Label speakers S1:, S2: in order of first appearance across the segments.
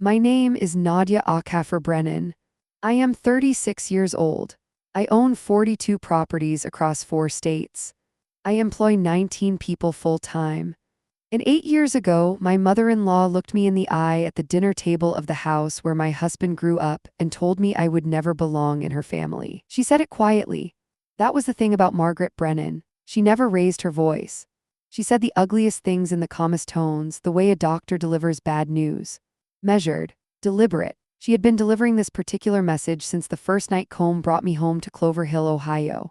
S1: My name is Nadia Brennan. I am 36 years old. I own 42 properties across 4 states. I employ 19 people full-time. And 8 years ago, my mother-in-law looked me in the eye at the dinner table of the house where my husband grew up and told me I would never belong in her family. She said it quietly. That was the thing about Margaret Brennan. She never raised her voice. She said the ugliest things in the calmest tones, the way a doctor delivers bad news. Measured, deliberate. She had been delivering this particular message since the first night Combe brought me home to Clover Hill, Ohio.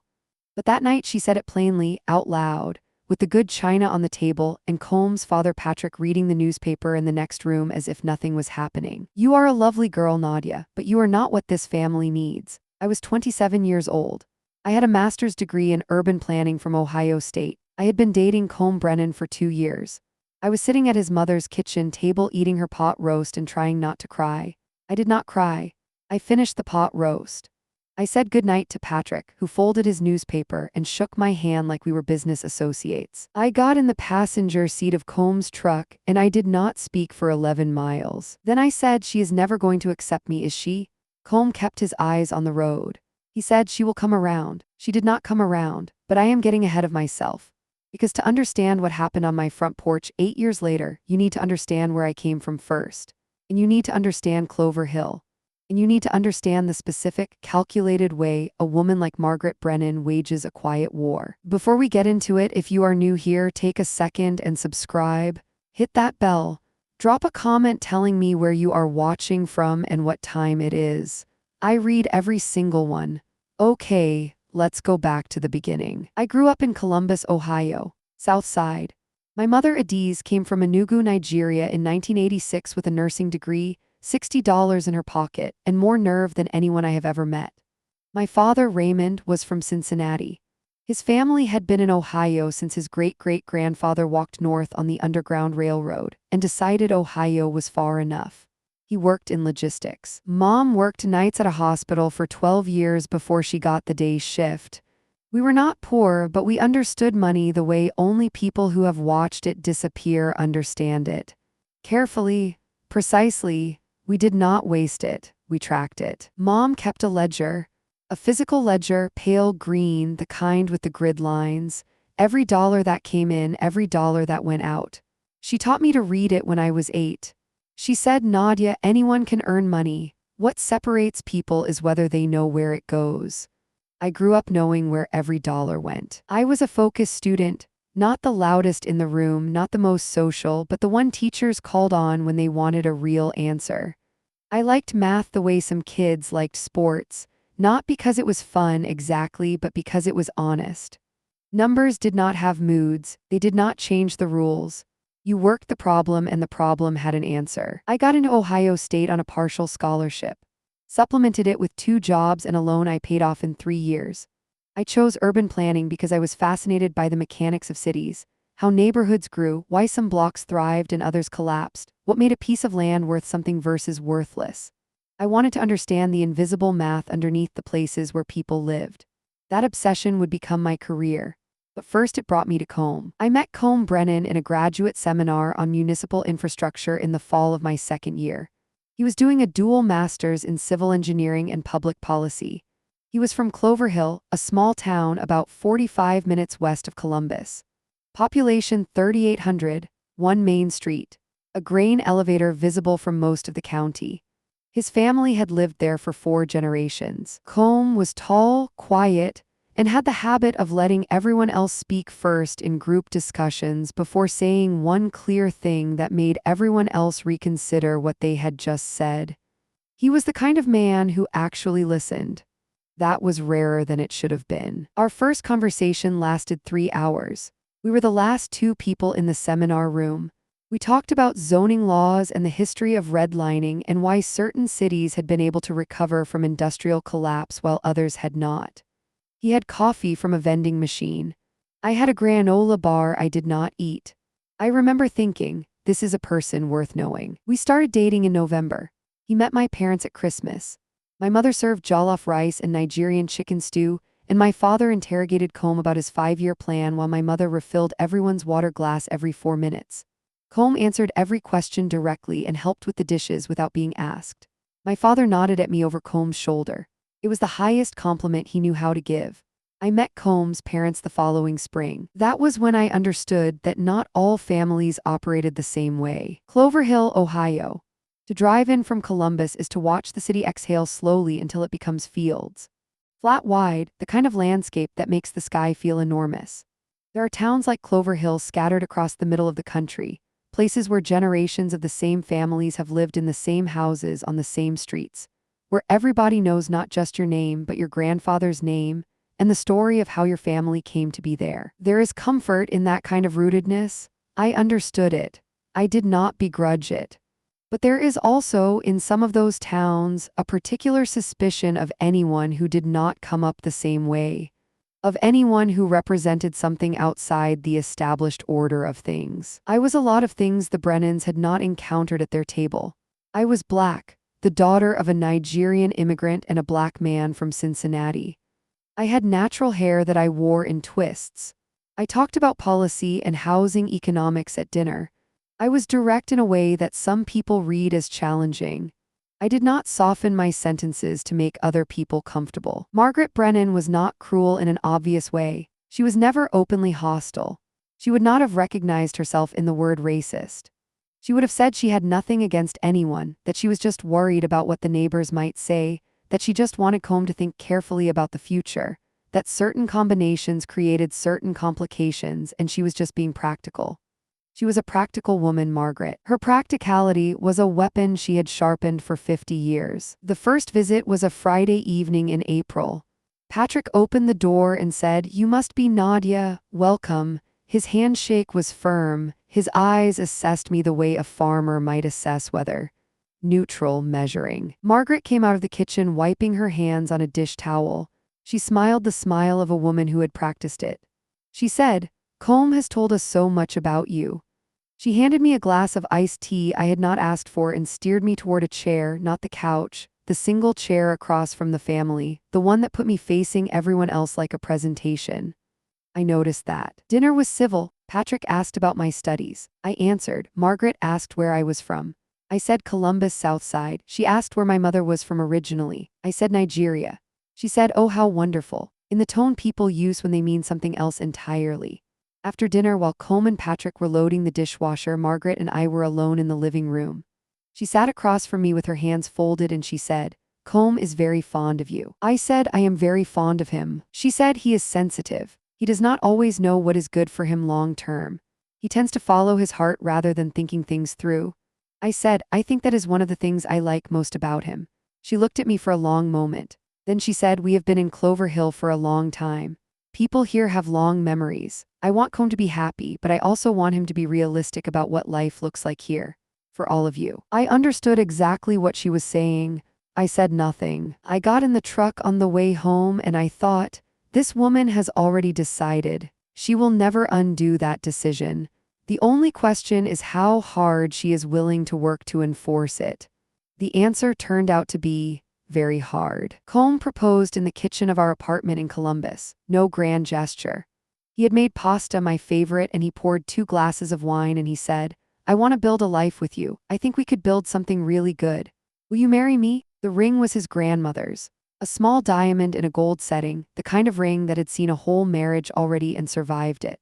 S1: But that night she said it plainly, out loud, with the good china on the table and Combe's father Patrick reading the newspaper in the next room as if nothing was happening. You are a lovely girl, Nadia, but you are not what this family needs. I was 27 years old. I had a master's degree in urban planning from Ohio State. I had been dating Combe Brennan for 2 years. I was sitting at his mother's kitchen table eating her pot roast and trying not to cry. I did not cry. I finished the pot roast. I said goodnight to Patrick, who folded his newspaper and shook my hand like we were business associates. I got in the passenger seat of Combe's truck, and I did not speak for 11 miles. Then I said, she is never going to accept me, is she? Combe kept his eyes on the road. He said, she will come around. She did not come around, but I am getting ahead of myself. Because to understand what happened on my front porch 8 years later, you need to understand where I came from first. And you need to understand Clover Hill. And you need to understand the specific, calculated way a woman like Margaret Brennan wages a quiet war. Before we get into it, if you are new here, take a second and subscribe. Hit that bell. Drop a comment telling me where you are watching from and what time it is. I read every single one. Okay, let's go back to the beginning. I grew up in Columbus, Ohio, South Side. My mother, Adiz, came from Enugu, Nigeria in 1986 with a nursing degree, $60 in her pocket, and more nerve than anyone I have ever met. My father, Raymond, was from Cincinnati. His family had been in Ohio since his great-great-grandfather walked north on the Underground Railroad and decided Ohio was far enough. He worked in logistics. Mom worked nights at a hospital for 12 years before she got the day shift. We were not poor, but we understood money the way only people who have watched it disappear understand it. Carefully, precisely, we did not waste it, we tracked it. Mom kept a ledger, a physical ledger, pale green, the kind with the grid lines, every dollar that came in, every dollar that went out. She taught me to read it when I was 8. She said, Nadia, anyone can earn money. What separates people is whether they know where it goes. I grew up knowing where every dollar went. I was a focused student, not the loudest in the room, not the most social, but the one teachers called on when they wanted a real answer. I liked math the way some kids liked sports, not because it was fun exactly, but because it was honest. Numbers did not have moods, they did not change the rules. You worked the problem and the problem had an answer. I got into Ohio State on a partial scholarship. Supplemented it with 2 jobs and a loan I paid off in 3 years. I chose urban planning because I was fascinated by the mechanics of cities, how neighborhoods grew, why some blocks thrived and others collapsed, what made a piece of land worth something versus worthless. I wanted to understand the invisible math underneath the places where people lived. That obsession would become my career. But first it brought me to Combe. I met Combe Brennan in a graduate seminar on municipal infrastructure in the fall of my 2nd year. He was doing a dual master's in civil engineering and public policy. He was from Clover Hill, a small town about 45 minutes west of Columbus. Population 3,800, 1 Main Street. A grain elevator visible from most of the county. His family had lived there for 4 generations. Combe was tall, quiet, and had the habit of letting everyone else speak first in group discussions before saying one clear thing that made everyone else reconsider what they had just said. He was the kind of man who actually listened. That was rarer than it should have been. Our first conversation lasted 3 hours. We were the last 2 people in the seminar room. We talked about zoning laws and the history of redlining and why certain cities had been able to recover from industrial collapse while others had not. He had coffee from a vending machine. I had a granola bar I did not eat. I remember thinking, this is a person worth knowing. We started dating in November. He met my parents at Christmas. My mother served jollof rice and Nigerian chicken stew, and my father interrogated Combe about his 5-year plan while my mother refilled everyone's water glass every 4 minutes. Combe answered every question directly and helped with the dishes without being asked. My father nodded at me over Combe's shoulder. It was the highest compliment he knew how to give. I met Combe's parents the following spring. That was when I understood that not all families operated the same way. Clover Hill, Ohio. To drive in from Columbus is to watch the city exhale slowly until it becomes fields. Flat wide, the kind of landscape that makes the sky feel enormous. There are towns like Clover Hill scattered across the middle of the country, places where generations of the same families have lived in the same houses on the same streets, where everybody knows not just your name but your grandfather's name and the story of how your family came to be there. There is comfort in that kind of rootedness. I understood it. I did not begrudge it. But there is also, in some of those towns, a particular suspicion of anyone who did not come up the same way, of anyone who represented something outside the established order of things. I was a lot of things the Brennans had not encountered at their table. I was black, the daughter of a Nigerian immigrant and a black man from Cincinnati. I had natural hair that I wore in twists. I talked about policy and housing economics at dinner. I was direct in a way that some people read as challenging. I did not soften my sentences to make other people comfortable. Margaret Brennan was not cruel in an obvious way. She was never openly hostile. She would not have recognized herself in the word racist. She would have said she had nothing against anyone, that she was just worried about what the neighbors might say, that she just wanted Combe to think carefully about the future, that certain combinations created certain complications and she was just being practical. She was a practical woman, Margaret. Her practicality was a weapon she had sharpened for 50 years. The first visit was a Friday evening in April. Patrick opened the door and said, "You must be Nadia, welcome." His handshake was firm. His eyes assessed me the way a farmer might assess weather. Neutral measuring. Margaret came out of the kitchen wiping her hands on a dish towel. She smiled the smile of a woman who had practiced it. She said, "Combe has told us so much about you." She handed me a glass of iced tea I had not asked for and steered me toward a chair, not the couch, the single chair across from the family, the one that put me facing everyone else like a presentation. I noticed that. Dinner was civil. Patrick asked about my studies. I answered. Margaret asked where I was from. I said Columbus, South Side. She asked where my mother was from originally. I said Nigeria. She said, "Oh, how wonderful," in the tone people use when they mean something else entirely. After dinner, while Combe and Patrick were loading the dishwasher, Margaret and I were alone in the living room. She sat across from me with her hands folded and she said, "Combe is very fond of you." I said, "I am very fond of him." She said, "He is sensitive. He does not always know what is good for him long term. He tends to follow his heart rather than thinking things through." I said, "I think that is one of the things I like most about him." She looked at me for a long moment. Then she said, "We have been in Clover Hill for a long time. People here have long memories. I want Combe to be happy, but I also want him to be realistic about what life looks like here. For all of you." I understood exactly what she was saying. I said nothing. I got in the truck on the way home and I thought, this woman has already decided. She will never undo that decision. The only question is how hard she is willing to work to enforce it. The answer turned out to be very hard. Combe proposed in the kitchen of our apartment in Columbus. No grand gesture. He had made pasta, my favorite, and he poured 2 glasses of wine and he said, "I want to build a life with you. I think we could build something really good. Will you marry me?" The ring was his grandmother's. A small diamond in a gold setting, the kind of ring that had seen a whole marriage already and survived it.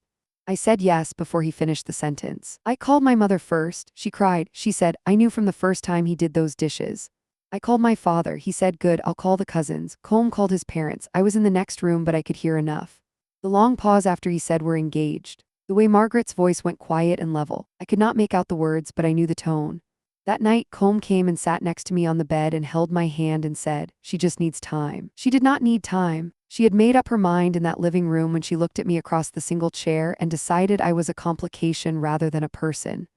S1: I said yes before he finished the sentence. "I called my mother first." She cried. She said, "I knew from the first time he did those dishes." I called my father. He said, "Good, I'll call the cousins." Combe called his parents. I was in the next room, but I could hear enough. The long pause after he said, "We're engaged." The way Margaret's voice went quiet and level. I could not make out the words, but I knew the tone. That night, Combe came and sat next to me on the bed and held my hand and said, "She just needs time." She did not need time. She had made up her mind in that living room when she looked at me across the single chair and decided I was a complication rather than a person.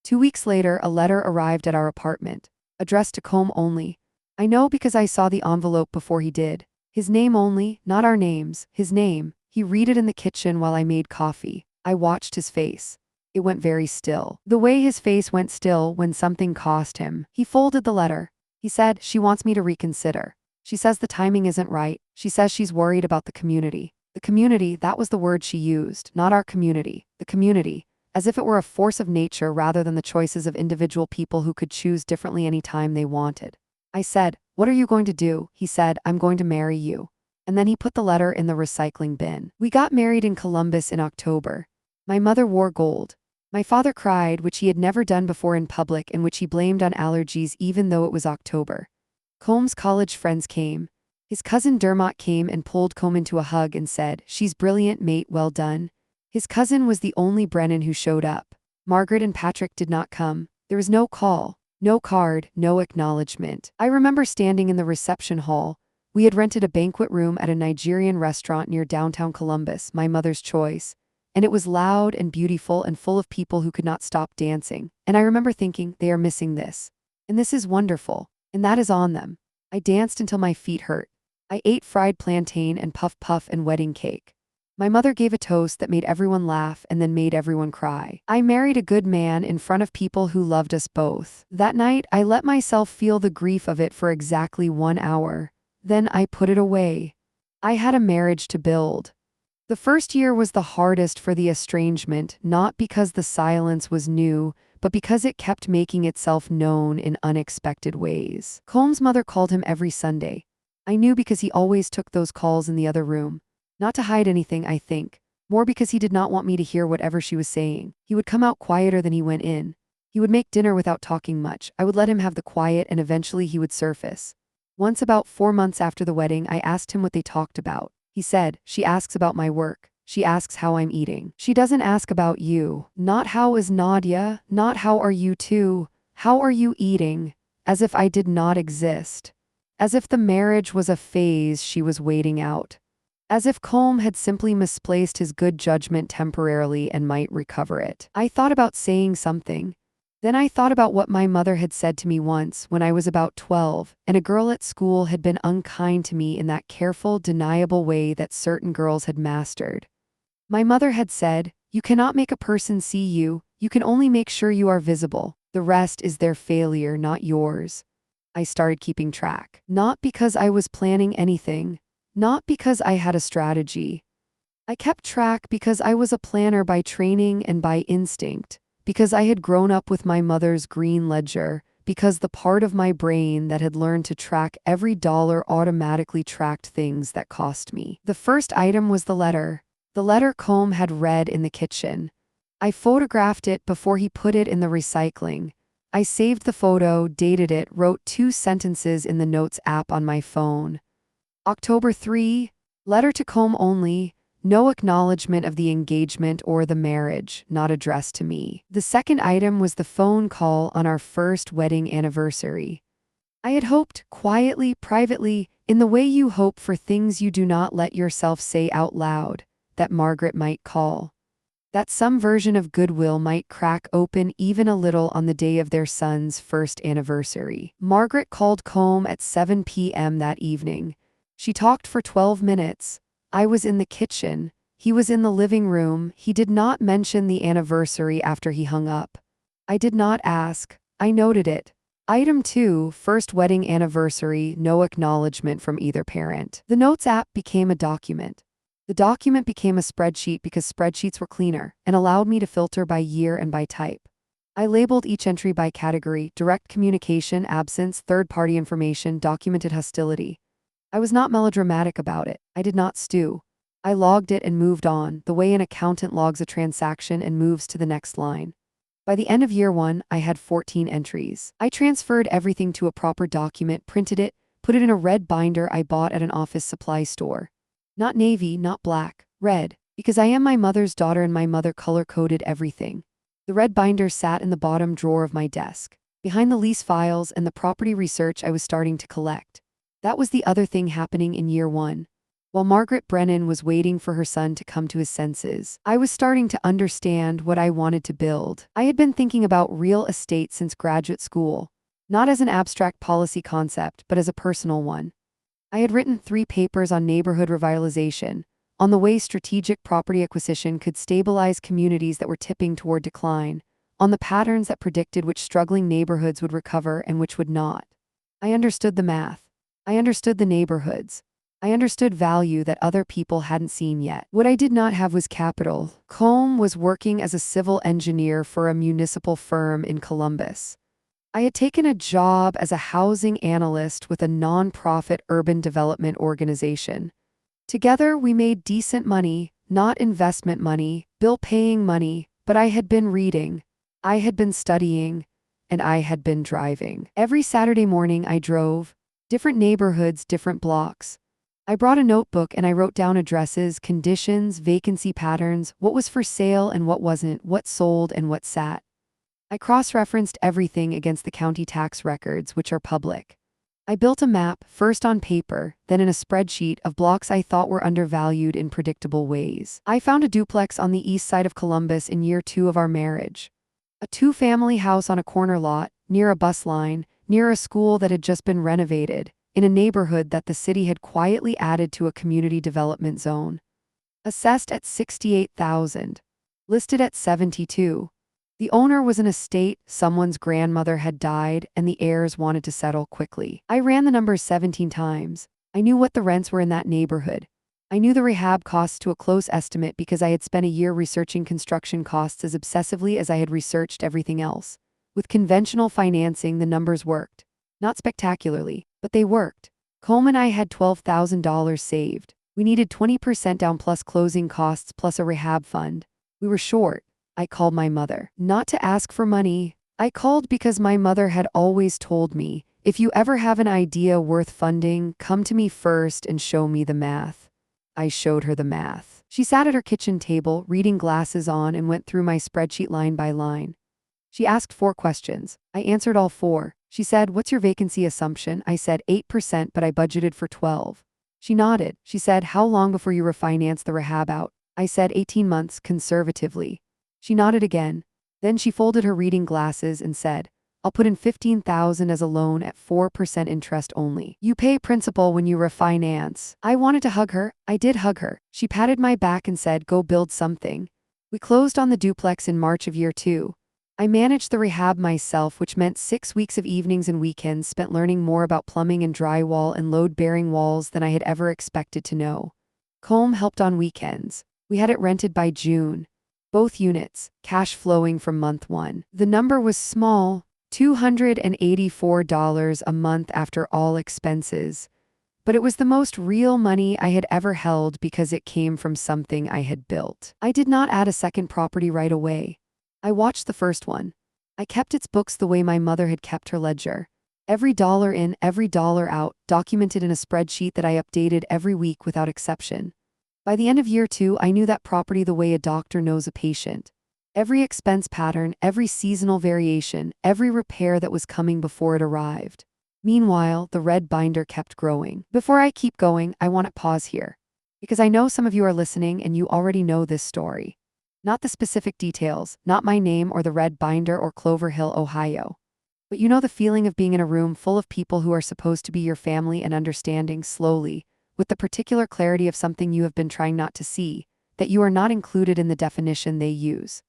S1: 2 weeks later, a letter arrived at our apartment, addressed to Combe only. I know because I saw the envelope before he did. His name only, not our names, his name. He read it in the kitchen while I made coffee. I watched his face. It went very still. The way his face went still when something cost him. He folded the letter. He said, "She wants me to reconsider. She says the timing isn't right. She says she's worried about the community." The community, that was the word she used, not our community. The community. as if it were a force of nature rather than the choices of individual people who could choose differently any time they wanted. I said, "What are you going to do?" He said, "I'm going to marry you." And then he put the letter in the recycling bin. We got married in Columbus in October. My mother wore gold. My father cried, which he had never done before in public and which he blamed on allergies even though it was October. Combs' college friends came. His cousin Dermot came and pulled Combe into a hug and said, "She's brilliant, mate, well done." His cousin was the only Brennan who showed up. Margaret and Patrick did not come. There was no call, no card, no acknowledgement. I remember standing in the reception hall. We had rented a banquet room at a Nigerian restaurant near downtown Columbus, my mother's choice, and it was loud and beautiful and full of people who could not stop dancing. And I remember thinking, they are missing this. And this is wonderful. And that is on them. I danced until my feet hurt. I ate fried plantain and puff puff and wedding cake. My mother gave a toast that made everyone laugh and then made everyone cry. I married a good man in front of people who loved us both. That night, I let myself feel the grief of it for exactly 1 hour. Then I put it away. I had a marriage to build. The first year was the hardest for the estrangement, not because the silence was new, but because it kept making itself known in unexpected ways. Combs' mother called him every Sunday. I knew because he always took those calls in the other room. Not to hide anything, I think. More because he did not want me to hear whatever she was saying. He would come out quieter than he went in. He would make dinner without talking much. I would let him have the quiet and eventually he would surface. Once about 4 months after the wedding, I asked him what they talked about. He said, "She asks about my work. She asks how I'm eating. She doesn't ask about you. Not how is Nadia, not how are you too. How are you eating?" As if I did not exist. As if the marriage was a phase she was waiting out. As if Combe had simply misplaced his good judgment temporarily and might recover it. I thought about saying something. Then I thought about what my mother had said to me once when I was about 12, and a girl at school had been unkind to me in that careful, deniable way that certain girls had mastered. My mother had said, "You cannot make a person see you, you can only make sure you are visible. The rest is their failure, not yours." I started keeping track. Not because I was planning anything. Not because I had a strategy. I kept track because I was a planner by training and by instinct, because I had grown up with my mother's green ledger, because the part of my brain that had learned to track every dollar automatically tracked things that cost me. The first item was the letter Combe had read in the kitchen. I photographed it before he put it in the recycling. I saved the photo, dated it, wrote 2 sentences in the Notes app on my phone. October 3, letter to Combe only, no acknowledgement of the engagement or the marriage, not addressed to me. The second item was the phone call on our first wedding anniversary. I had hoped, quietly, privately, in the way you hope for things you do not let yourself say out loud, that Margaret might call. That some version of goodwill might crack open even a little on the day of their son's first anniversary. Margaret called Combe at 7 p.m. that evening. She talked for 12 minutes. I was in the kitchen. He was in the living room. He did not mention the anniversary after he hung up. I did not ask. I noted it. Item 2, first wedding anniversary, no acknowledgement from either parent. The Notes app became a document. The document became a spreadsheet because spreadsheets were cleaner and allowed me to filter by year and by type. I labeled each entry by category: direct communication, absence, third-party information, documented hostility. I was not melodramatic about it. I did not stew. I logged it and moved on, the way an accountant logs a transaction and moves to the next line. By the end of year 1, I had 14 entries. I transferred everything to a proper document, printed it, put it in a red binder I bought at an office supply store. Not navy, not black, red, because I am my mother's daughter and my mother color-coded everything. The red binder sat in the bottom drawer of my desk, behind the lease files and the property research I was starting to collect. That was the other thing happening in year 1. While Margaret Brennan was waiting for her son to come to his senses, I was starting to understand what I wanted to build. I had been thinking about real estate since graduate school, not as an abstract policy concept, but as a personal one. I had written 3 papers on neighborhood revitalization, on the way strategic property acquisition could stabilize communities that were tipping toward decline, on the patterns that predicted which struggling neighborhoods would recover and which would not. I understood the math. I understood the neighborhoods. I understood value that other people hadn't seen yet. What I did not have was capital. Colm was working as a civil engineer for a municipal firm in Columbus. I had taken a job as a housing analyst with a nonprofit urban development organization. Together, we made decent money, not investment money, bill-paying money, but I had been reading, I had been studying, and I had been driving. Every Saturday morning I drove, different neighborhoods, different blocks. I brought a notebook and I wrote down addresses, conditions, vacancy patterns, what was for sale and what wasn't, what sold and what sat. I cross-referenced everything against the county tax records, which are public. I built a map, first on paper, then in a spreadsheet of blocks I thought were undervalued in predictable ways. I found a duplex on the east side of Columbus in year 2 of our marriage. A 2-family house on a corner lot, near a bus line, near a school that had just been renovated, in a neighborhood that the city had quietly added to a community development zone. Assessed at $68,000. Listed at $72,000. The owner was an estate, someone's grandmother had died, and the heirs wanted to settle quickly. I ran the numbers 17 times. I knew what the rents were in that neighborhood. I knew the rehab costs to a close estimate because I had spent a year researching construction costs as obsessively as I had researched everything else. With conventional financing, the numbers worked. Not spectacularly, but they worked. Colm and I had $12,000 saved. We needed 20% down plus closing costs plus a rehab fund. We were short. I called my mother. Not to ask for money. I called because my mother had always told me, if you ever have an idea worth funding, come to me first and show me the math. I showed her the math. She sat at her kitchen table, reading glasses on, and went through my spreadsheet line by line. She asked 4 questions. I answered all 4. She said, "What's your vacancy assumption?" I said 8%, but I budgeted for 12. She nodded. She said, "How long before you refinance the rehab out?" I said 18 months conservatively. She nodded again. Then she folded her reading glasses and said, "I'll put in $15,000 as a loan at 4% interest only. You pay principal when you refinance." I wanted to hug her. I did hug her. She patted my back and said, "Go build something." We closed on the duplex in March of year 2. I managed the rehab myself, which meant 6 weeks of evenings and weekends spent learning more about plumbing and drywall and load-bearing walls than I had ever expected to know. Colm helped on weekends. We had it rented by June. Both units, cash flowing from month 1. The number was small, $284 a month after all expenses. But it was the most real money I had ever held because it came from something I had built. I did not add a second property right away. I watched the first one. I kept its books the way my mother had kept her ledger. Every dollar in, every dollar out, documented in a spreadsheet that I updated every week without exception. By the end of year 2, I knew that property the way a doctor knows a patient. Every expense pattern, every seasonal variation, every repair that was coming before it arrived. Meanwhile, the red binder kept growing. Before I keep going, I want to pause here. Because I know some of you are listening and you already know this story. Not the specific details, not my name or the red binder or Clover Hill, Ohio. But you know the feeling of being in a room full of people who are supposed to be your family and understanding slowly, with the particular clarity of something you have been trying not to see, that you are not included in the definition they use.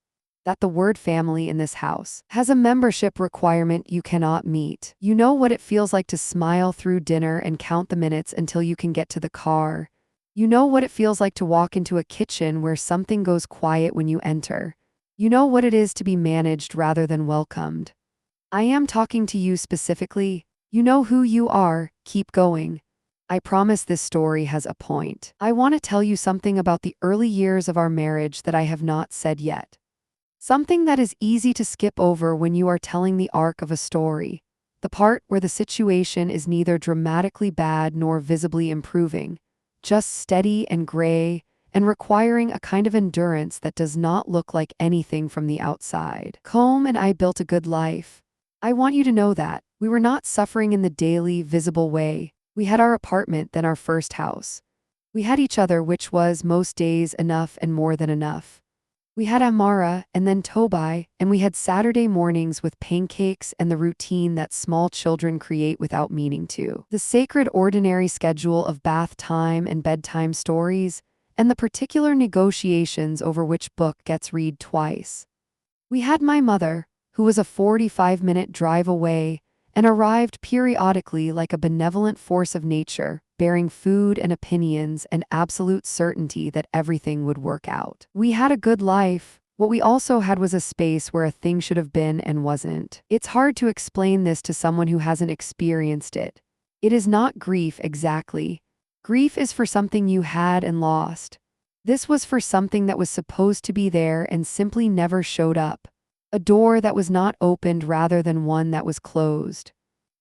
S1: That the word family in this house has a membership requirement you cannot meet. You know what it feels like to smile through dinner and count the minutes until you can get to the car. You know what it feels like to walk into a kitchen where something goes quiet when you enter. You know what it is to be managed rather than welcomed. I am talking to you specifically. You know who you are. Keep going. I promise this story has a point. I want to tell you something about the early years of our marriage that I have not said yet. Something that is easy to skip over when you are telling the arc of a story. The part where the situation is neither dramatically bad nor visibly improving, just steady and gray, and requiring a kind of endurance that does not look like anything from the outside. Colm and I built a good life. I want you to know that. We were not suffering in the daily, visible way. We had our apartment, then our first house. We had each other, which was, most days, enough and more than enough. We had Amara, and then Toby, and we had Saturday mornings with pancakes and the routine that small children create without meaning to. The sacred ordinary schedule of bath time and bedtime stories, and the particular negotiations over which book gets read twice. We had my mother, who was a 45-minute drive away, and arrived periodically like a benevolent force of nature, bearing food and opinions and absolute certainty that everything would work out. We had a good life. What we also had was a space where a thing should have been and wasn't. It's hard to explain this to someone who hasn't experienced it. It is not grief exactly. Grief is for something you had and lost. This was for something that was supposed to be there and simply never showed up. A door that was not opened rather than one that was closed.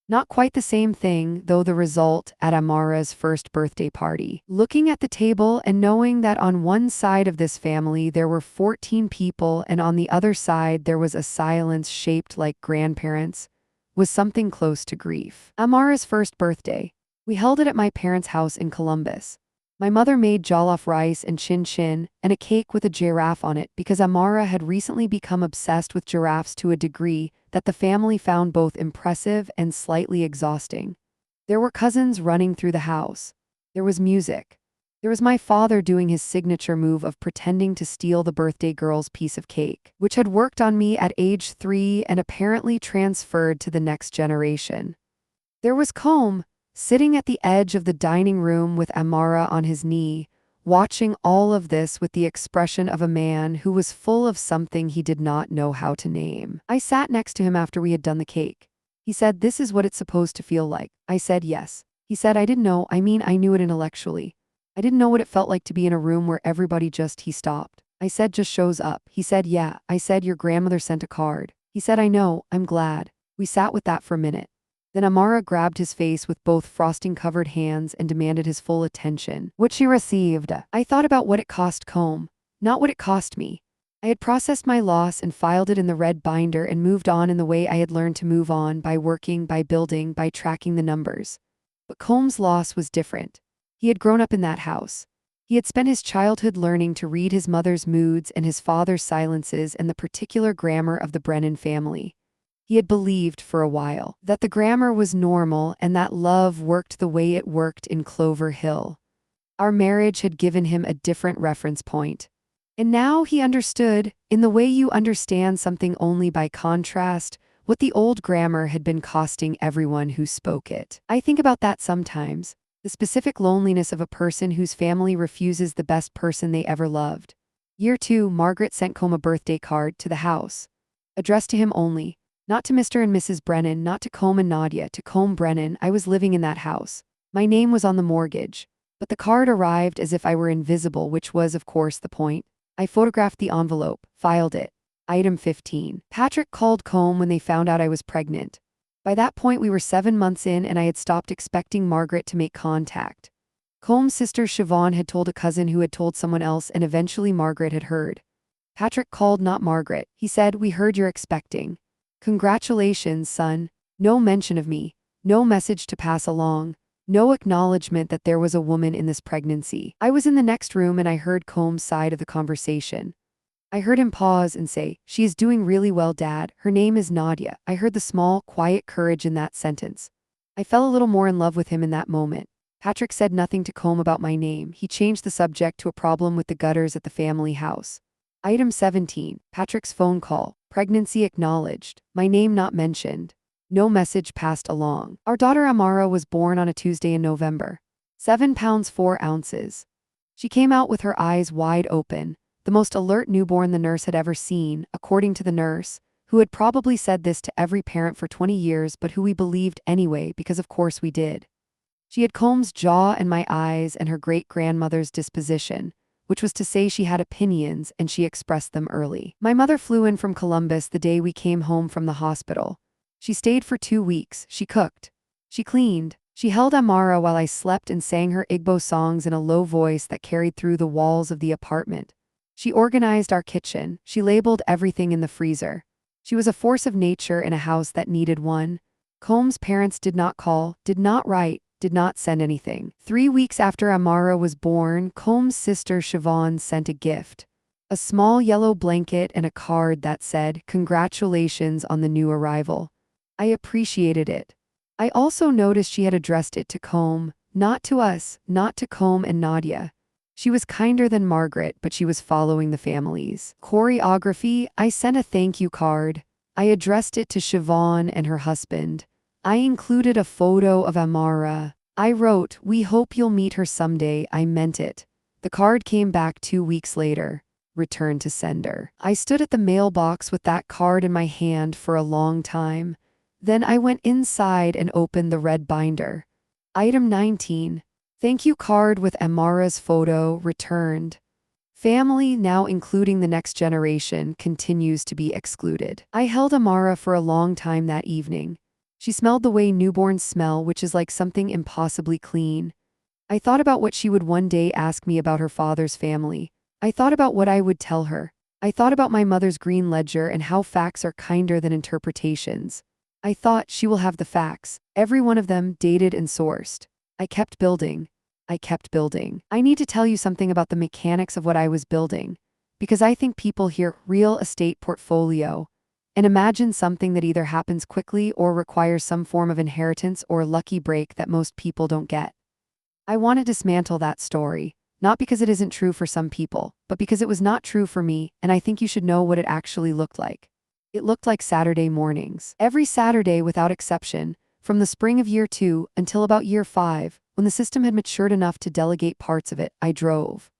S1: Not quite the same thing, though the result at Amara's first birthday party. Looking at the table and knowing that on one side of this family there were 14 people and on the other side there was a silence shaped like grandparents, was something close to grief. Amara's first birthday. We held it at my parents' house in Columbus. My mother made jollof rice and chin-chin and a cake with a giraffe on it because Amara had recently become obsessed with giraffes to a degree that the family found both impressive and slightly exhausting. There were cousins running through the house. There was music. There was my father doing his signature move of pretending to steal the birthday girl's piece of cake, which had worked on me at age 3 and apparently transferred to the next generation. There was Combe, sitting at the edge of the dining room with Amara on his knee, watching all of this with the expression of a man who was full of something he did not know how to name. I sat next to him after we had done the cake. He said, "This is what it's supposed to feel like." I said, "Yes." He said, "I didn't know, I knew it intellectually. I didn't know what it felt like to be in a room where everybody just," he stopped. I said, "Just shows up." He said, "Yeah." I said, "Your grandmother sent a card." He said, "I know, I'm glad." We sat with that for a minute. Then Amara grabbed his face with both frosting-covered hands and demanded his full attention, which she received. I thought about what it cost Combe, not what it cost me. I had processed my loss and filed it in the red binder and moved on in the way I had learned to move on, by working, by building, by tracking the numbers. But Combe's loss was different. He had grown up in that house. He had spent his childhood learning to read his mother's moods and his father's silences and the particular grammar of the Brennan family. He had believed for a while that the grammar was normal and that love worked the way it worked in Clover Hill. Our marriage had given him a different reference point. And now he understood, in the way you understand something only by contrast, what the old grammar had been costing everyone who spoke it. I think about that sometimes, the specific loneliness of a person whose family refuses the best person they ever loved. Year 2, Margaret sent Combe a birthday card to the house, addressed to him only. Not to Mr. and Mrs. Brennan, not to Combe and Nadia, to Combe Brennan. I was living in that house. My name was on the mortgage. But the card arrived as if I were invisible, which was, of course, the point. I photographed the envelope, filed it. Item 15. Patrick called Combe when they found out I was pregnant. By that point, we were 7 months in and I had stopped expecting Margaret to make contact. Combe's sister Siobhan had told a cousin who had told someone else, and eventually Margaret had heard. Patrick called, not Margaret. He said, "We heard you're expecting. Congratulations, son." No mention of me, no message to pass along, no acknowledgement that there was a woman in this pregnancy. I was in the next room and I heard Combe's side of the conversation. I heard him pause and say, "She is doing really well, Dad. Her name is Nadia." I heard the small, quiet courage in that sentence. I fell a little more in love with him in that moment. Patrick said nothing to Combe about my name. He changed the subject to a problem with the gutters at the family house. Item 17. Patrick's phone call. Pregnancy acknowledged. My name not mentioned. No message passed along. Our daughter Amara was born on a Tuesday in November. 7 pounds 4 ounces. She came out with her eyes wide open, the most alert newborn the nurse had ever seen, according to the nurse, who had probably said this to every parent for 20 years but who we believed anyway because of course we did. She had Combe's jaw and my eyes and her great-grandmother's disposition, which was to say she had opinions and she expressed them early. My mother flew in from Columbus the day we came home from the hospital. She stayed for 2 weeks. She cooked. She cleaned. She held Amara while I slept and sang her Igbo songs in a low voice that carried through the walls of the apartment. She organized our kitchen. She labeled everything in the freezer. She was a force of nature in a house that needed one. Combe's parents did not call, did not write, did not send anything. 3 weeks after Amara was born, Combe's sister Siobhan sent a gift. A small yellow blanket and a card that said, "Congratulations on the new arrival." I appreciated it. I also noticed she had addressed it to Combe, not to us, not to Combe and Nadia. She was kinder than Margaret, but she was following the family's choreography. I sent a thank you card. I addressed it to Siobhan and her husband. I included a photo of Amara. I wrote, "We hope you'll meet her someday. I meant it." The card came back 2 weeks later. Return to sender. I stood at the mailbox with that card in my hand for a long time. Then I went inside and opened the red binder. Item 19. Thank you card with Amara's photo returned. Family, now including the next generation, continues to be excluded. I held Amara for a long time that evening. She smelled the way newborns smell, which is like something impossibly clean. I thought about what she would one day ask me about her father's family. I thought about what I would tell her. I thought about my mother's green ledger and how facts are kinder than interpretations. I thought she will have the facts, every one of them dated and sourced. I kept building. I kept building. I need to tell you something about the mechanics of what I was building, because I think people hear real estate portfolio and imagine something that either happens quickly or requires some form of inheritance or lucky break that most people don't get. I want to dismantle that story, not because it isn't true for some people, but because it was not true for me, and I think you should know what it actually looked like. It looked like Saturday mornings. Every Saturday without exception, from the spring of year 2 until about year 5, when the system had matured enough to delegate parts of it, I drove.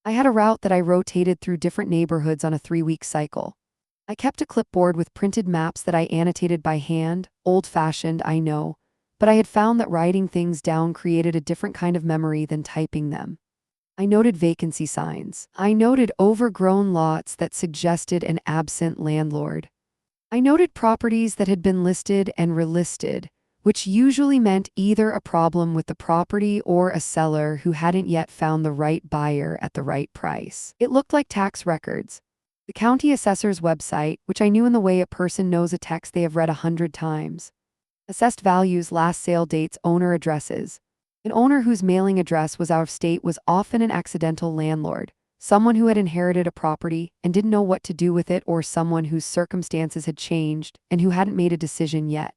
S1: I had a route that I rotated through different neighborhoods on a 3-week cycle. I kept a clipboard with printed maps that I annotated by hand, old-fashioned, I know, but I had found that writing things down created a different kind of memory than typing them. I noted vacancy signs. I noted overgrown lots that suggested an absent landlord. I noted properties that had been listed and relisted, which usually meant either a problem with the property or a seller who hadn't yet found the right buyer at the right price. It looked like tax records. The county assessor's website, which I knew in the way a person knows a text they have read 100 times. Assessed values, last sale dates, owner addresses. An owner whose mailing address was out of state was often an accidental landlord, someone who had inherited a property and didn't know what to do with it, or someone whose circumstances had changed and who hadn't made a decision yet.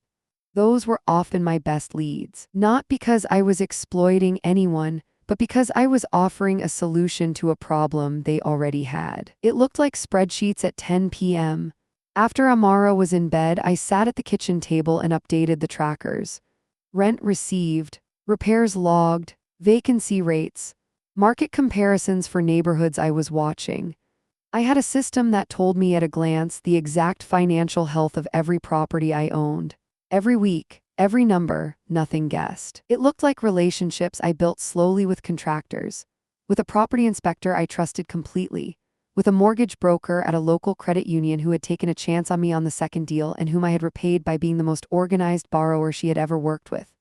S1: Those were often my best leads, not because I was exploiting anyone, but because I was offering a solution to a problem they already had. It looked like spreadsheets at 10 p.m. After Amara was in bed, I sat at the kitchen table and updated the trackers. Rent received, repairs logged, vacancy rates, market comparisons for neighborhoods I was watching. I had a system that told me at a glance the exact financial health of every property I owned. Every week, every number, nothing guessed. It looked like relationships I built slowly with contractors, with a property inspector I trusted completely, with a mortgage broker at a local credit union who had taken a chance on me on the second deal and whom I had repaid by being the most organized borrower she had ever worked with.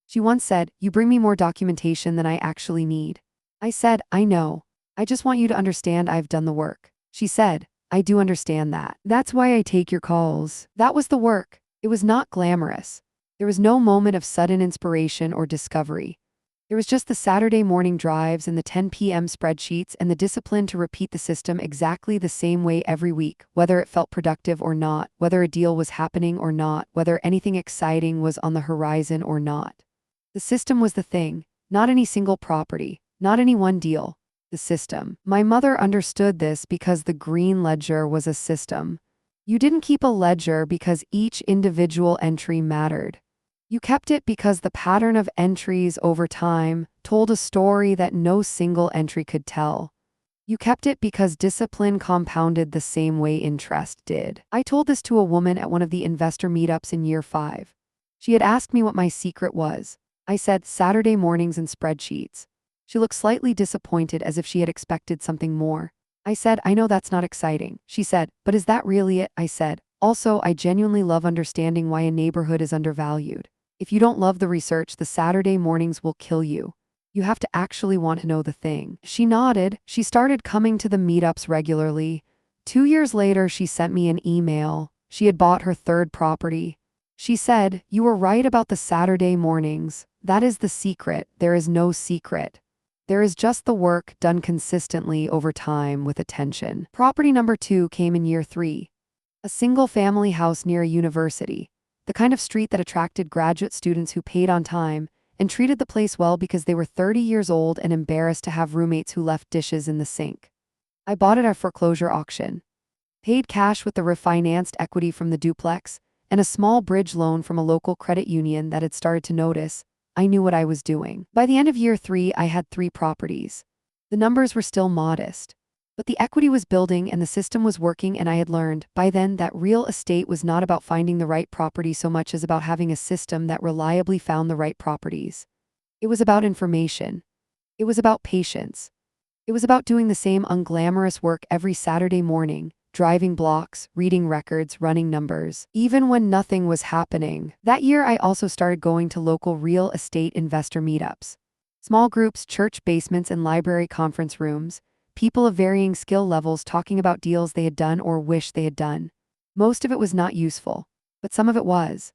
S1: She once said, "You bring me more documentation than I actually need." I said, "I know. I just want you to understand I've done the work." She said, "I do understand that. That's why I take your calls." That was the work. It was not glamorous. There was no moment of sudden inspiration or discovery. There was just the Saturday morning drives and the 10 p.m. spreadsheets and the discipline to repeat the system exactly the same way every week, whether it felt productive or not, whether a deal was happening or not, whether anything exciting was on the horizon or not. The system was the thing, not any single property, not any one deal. The system. My mother understood this because the green ledger was a system. You didn't keep a ledger because each individual entry mattered. You kept it because the pattern of entries over time told a story that no single entry could tell. You kept it because discipline compounded the same way interest did. I told this to a woman at one of the investor meetups in year 5. She had asked me what my secret was. I said, Saturday mornings and spreadsheets. She looked slightly disappointed, as if she had expected something more. I said, I know that's not exciting. She said, but is that really it? I said, also, I genuinely love understanding why a neighborhood is undervalued. If you don't love the research, the Saturday mornings will kill you. You have to actually want to know the thing. She nodded. She started coming to the meetups regularly. 2 years later, she sent me an email. She had bought her 3rd property. She said, "You were right about the Saturday mornings. That is the secret. There is no secret. There is just the work done consistently over time with attention." Property number 2 came in year 3. A single-family house near a university. The kind of street that attracted graduate students who paid on time and treated the place well because they were 30 years old and embarrassed to have roommates who left dishes in the sink. I bought it at a foreclosure auction. Paid cash with the refinanced equity from the duplex and a small bridge loan from a local credit union that had started to notice I knew what I was doing. By the end of year 3, I had 3 properties. The numbers were still modest, but the equity was building and the system was working, and I had learned by then that real estate was not about finding the right property so much as about having a system that reliably found the right properties. It was about information. It was about patience. It was about doing the same unglamorous work every Saturday morning, driving blocks, reading records, running numbers, even when nothing was happening. That year, I also started going to local real estate investor meetups. Small groups, church basements, and library conference rooms, people of varying skill levels talking about deals they had done or wished they had done. Most of it was not useful, but some of it was.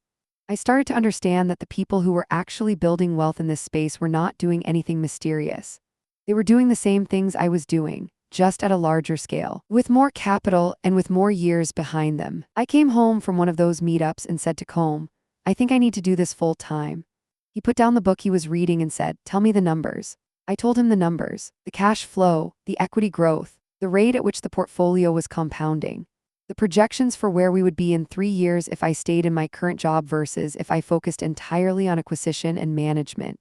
S1: I started to understand that the people who were actually building wealth in this space were not doing anything mysterious. They were doing the same things I was doing, just at a larger scale, with more capital and with more years behind them. I came home from one of those meetups and said to Combe, I think I need to do this full time. He put down the book he was reading and said, tell me the numbers. I told him the numbers, the cash flow, the equity growth, the rate at which the portfolio was compounding, the projections for where we would be in 3 years if I stayed in my current job versus if I focused entirely on acquisition and management.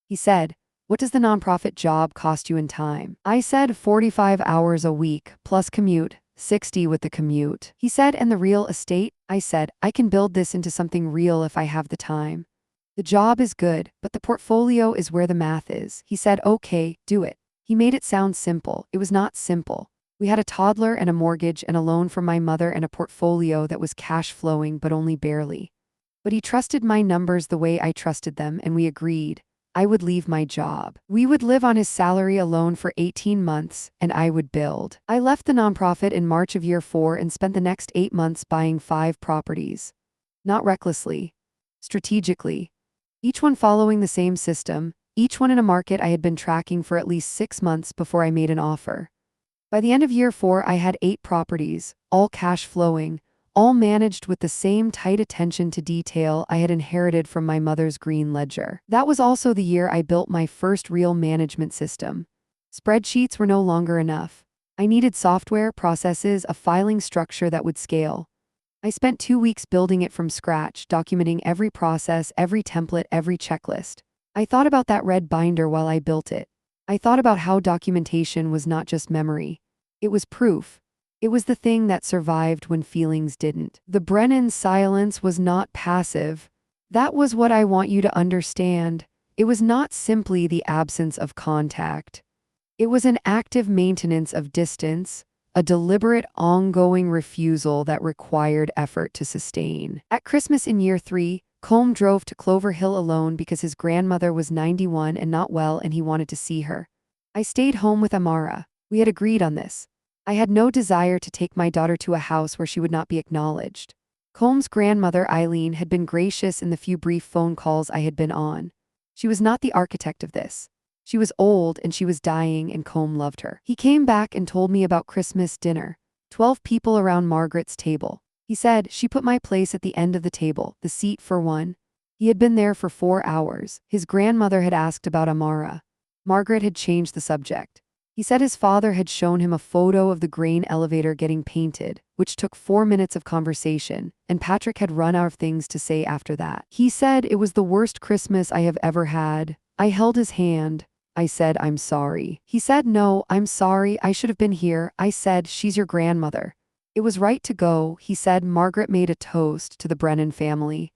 S1: He said, what does the nonprofit job cost you in time? I said 45 hours a week, plus commute, 60 with the commute. He said, and the real estate? I said, I can build this into something real if I have the time. The job is good, but the portfolio is where the math is. He said, okay, do it. He made it sound simple. It was not simple. We had a toddler and a mortgage and a loan from my mother and a portfolio that was cash flowing, but only barely. But he trusted my numbers the way I trusted them, and we agreed. I would leave my job. We would live on his salary alone for 18 months, and I would build. I left the nonprofit in March of year 4 and spent the next 8 months buying 5 properties. Not recklessly, strategically. Each one following the same system, each one in a market I had been tracking for at least 6 months before I made an offer. By the end of year 4, I had 8 properties, all cash flowing, all managed with the same tight attention to detail I had inherited from my mother's green ledger. That was also the year I built my first real management system. Spreadsheets were no longer enough. I needed software, processes, a filing structure that would scale. I spent 2 weeks building it from scratch, documenting every process, every template, every checklist. I thought about that red binder while I built it. I thought about how documentation was not just memory. It was proof. It was the thing that survived when feelings didn't. The Brennan silence was not passive. That was what I want you to understand. It was not simply the absence of contact. It was an active maintenance of distance, a deliberate, ongoing refusal that required effort to sustain. At Christmas in year 3, Combe drove to Clover Hill alone because his grandmother was 91 and not well and he wanted to see her. I stayed home with Amara. We had agreed on this. I had no desire to take my daughter to a house where she would not be acknowledged. Combe's grandmother, Eileen, had been gracious in the few brief phone calls I had been on. She was not the architect of this. She was old and she was dying, and Combe loved her. He came back and told me about Christmas dinner. 12 people around Margaret's table. He said, she put my place at the end of the table, the seat for one. He had been there for 4 hours. His grandmother had asked about Amara. Margaret had changed the subject. He said his father had shown him a photo of the grain elevator getting painted, which took 4 minutes of conversation, and Patrick had run out of things to say after that. He said it was the worst Christmas I have ever had. I held his hand. I said, I'm sorry. He said, no, I'm sorry, I should have been here. I said, she's your grandmother. It was right to go. He said Margaret made a toast to the Brennan family.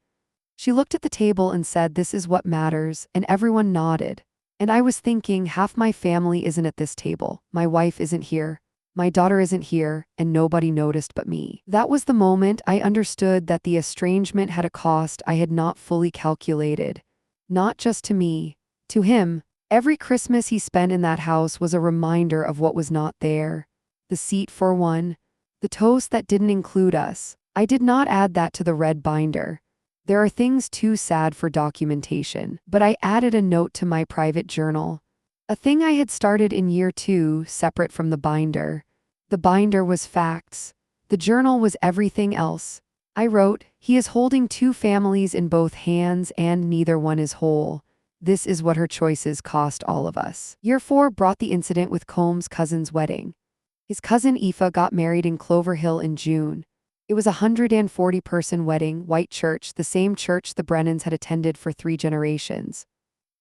S1: She looked at the table and said, this is what matters, and everyone nodded. And I was thinking, half my family isn't at this table. My wife isn't here. My daughter isn't here, and nobody noticed but me. That was the moment I understood that the estrangement had a cost I had not fully calculated. Not just to me, to him. Every Christmas he spent in that house was a reminder of what was not there. The seat for one. The toast that didn't include us. I did not add that to the red binder. There are things too sad for documentation, but I added a note to my private journal. A thing I had started in year 2, separate from the binder. The binder was facts. The journal was everything else. I wrote, he is holding 2 families in both hands and neither one is whole. This is what her choices cost all of us. Year 4 brought the incident with Combe's cousin's wedding. His cousin Aoife got married in Clover Hill in June. It was a 140-person wedding, white church, the same church the Brennans had attended for 3 generations.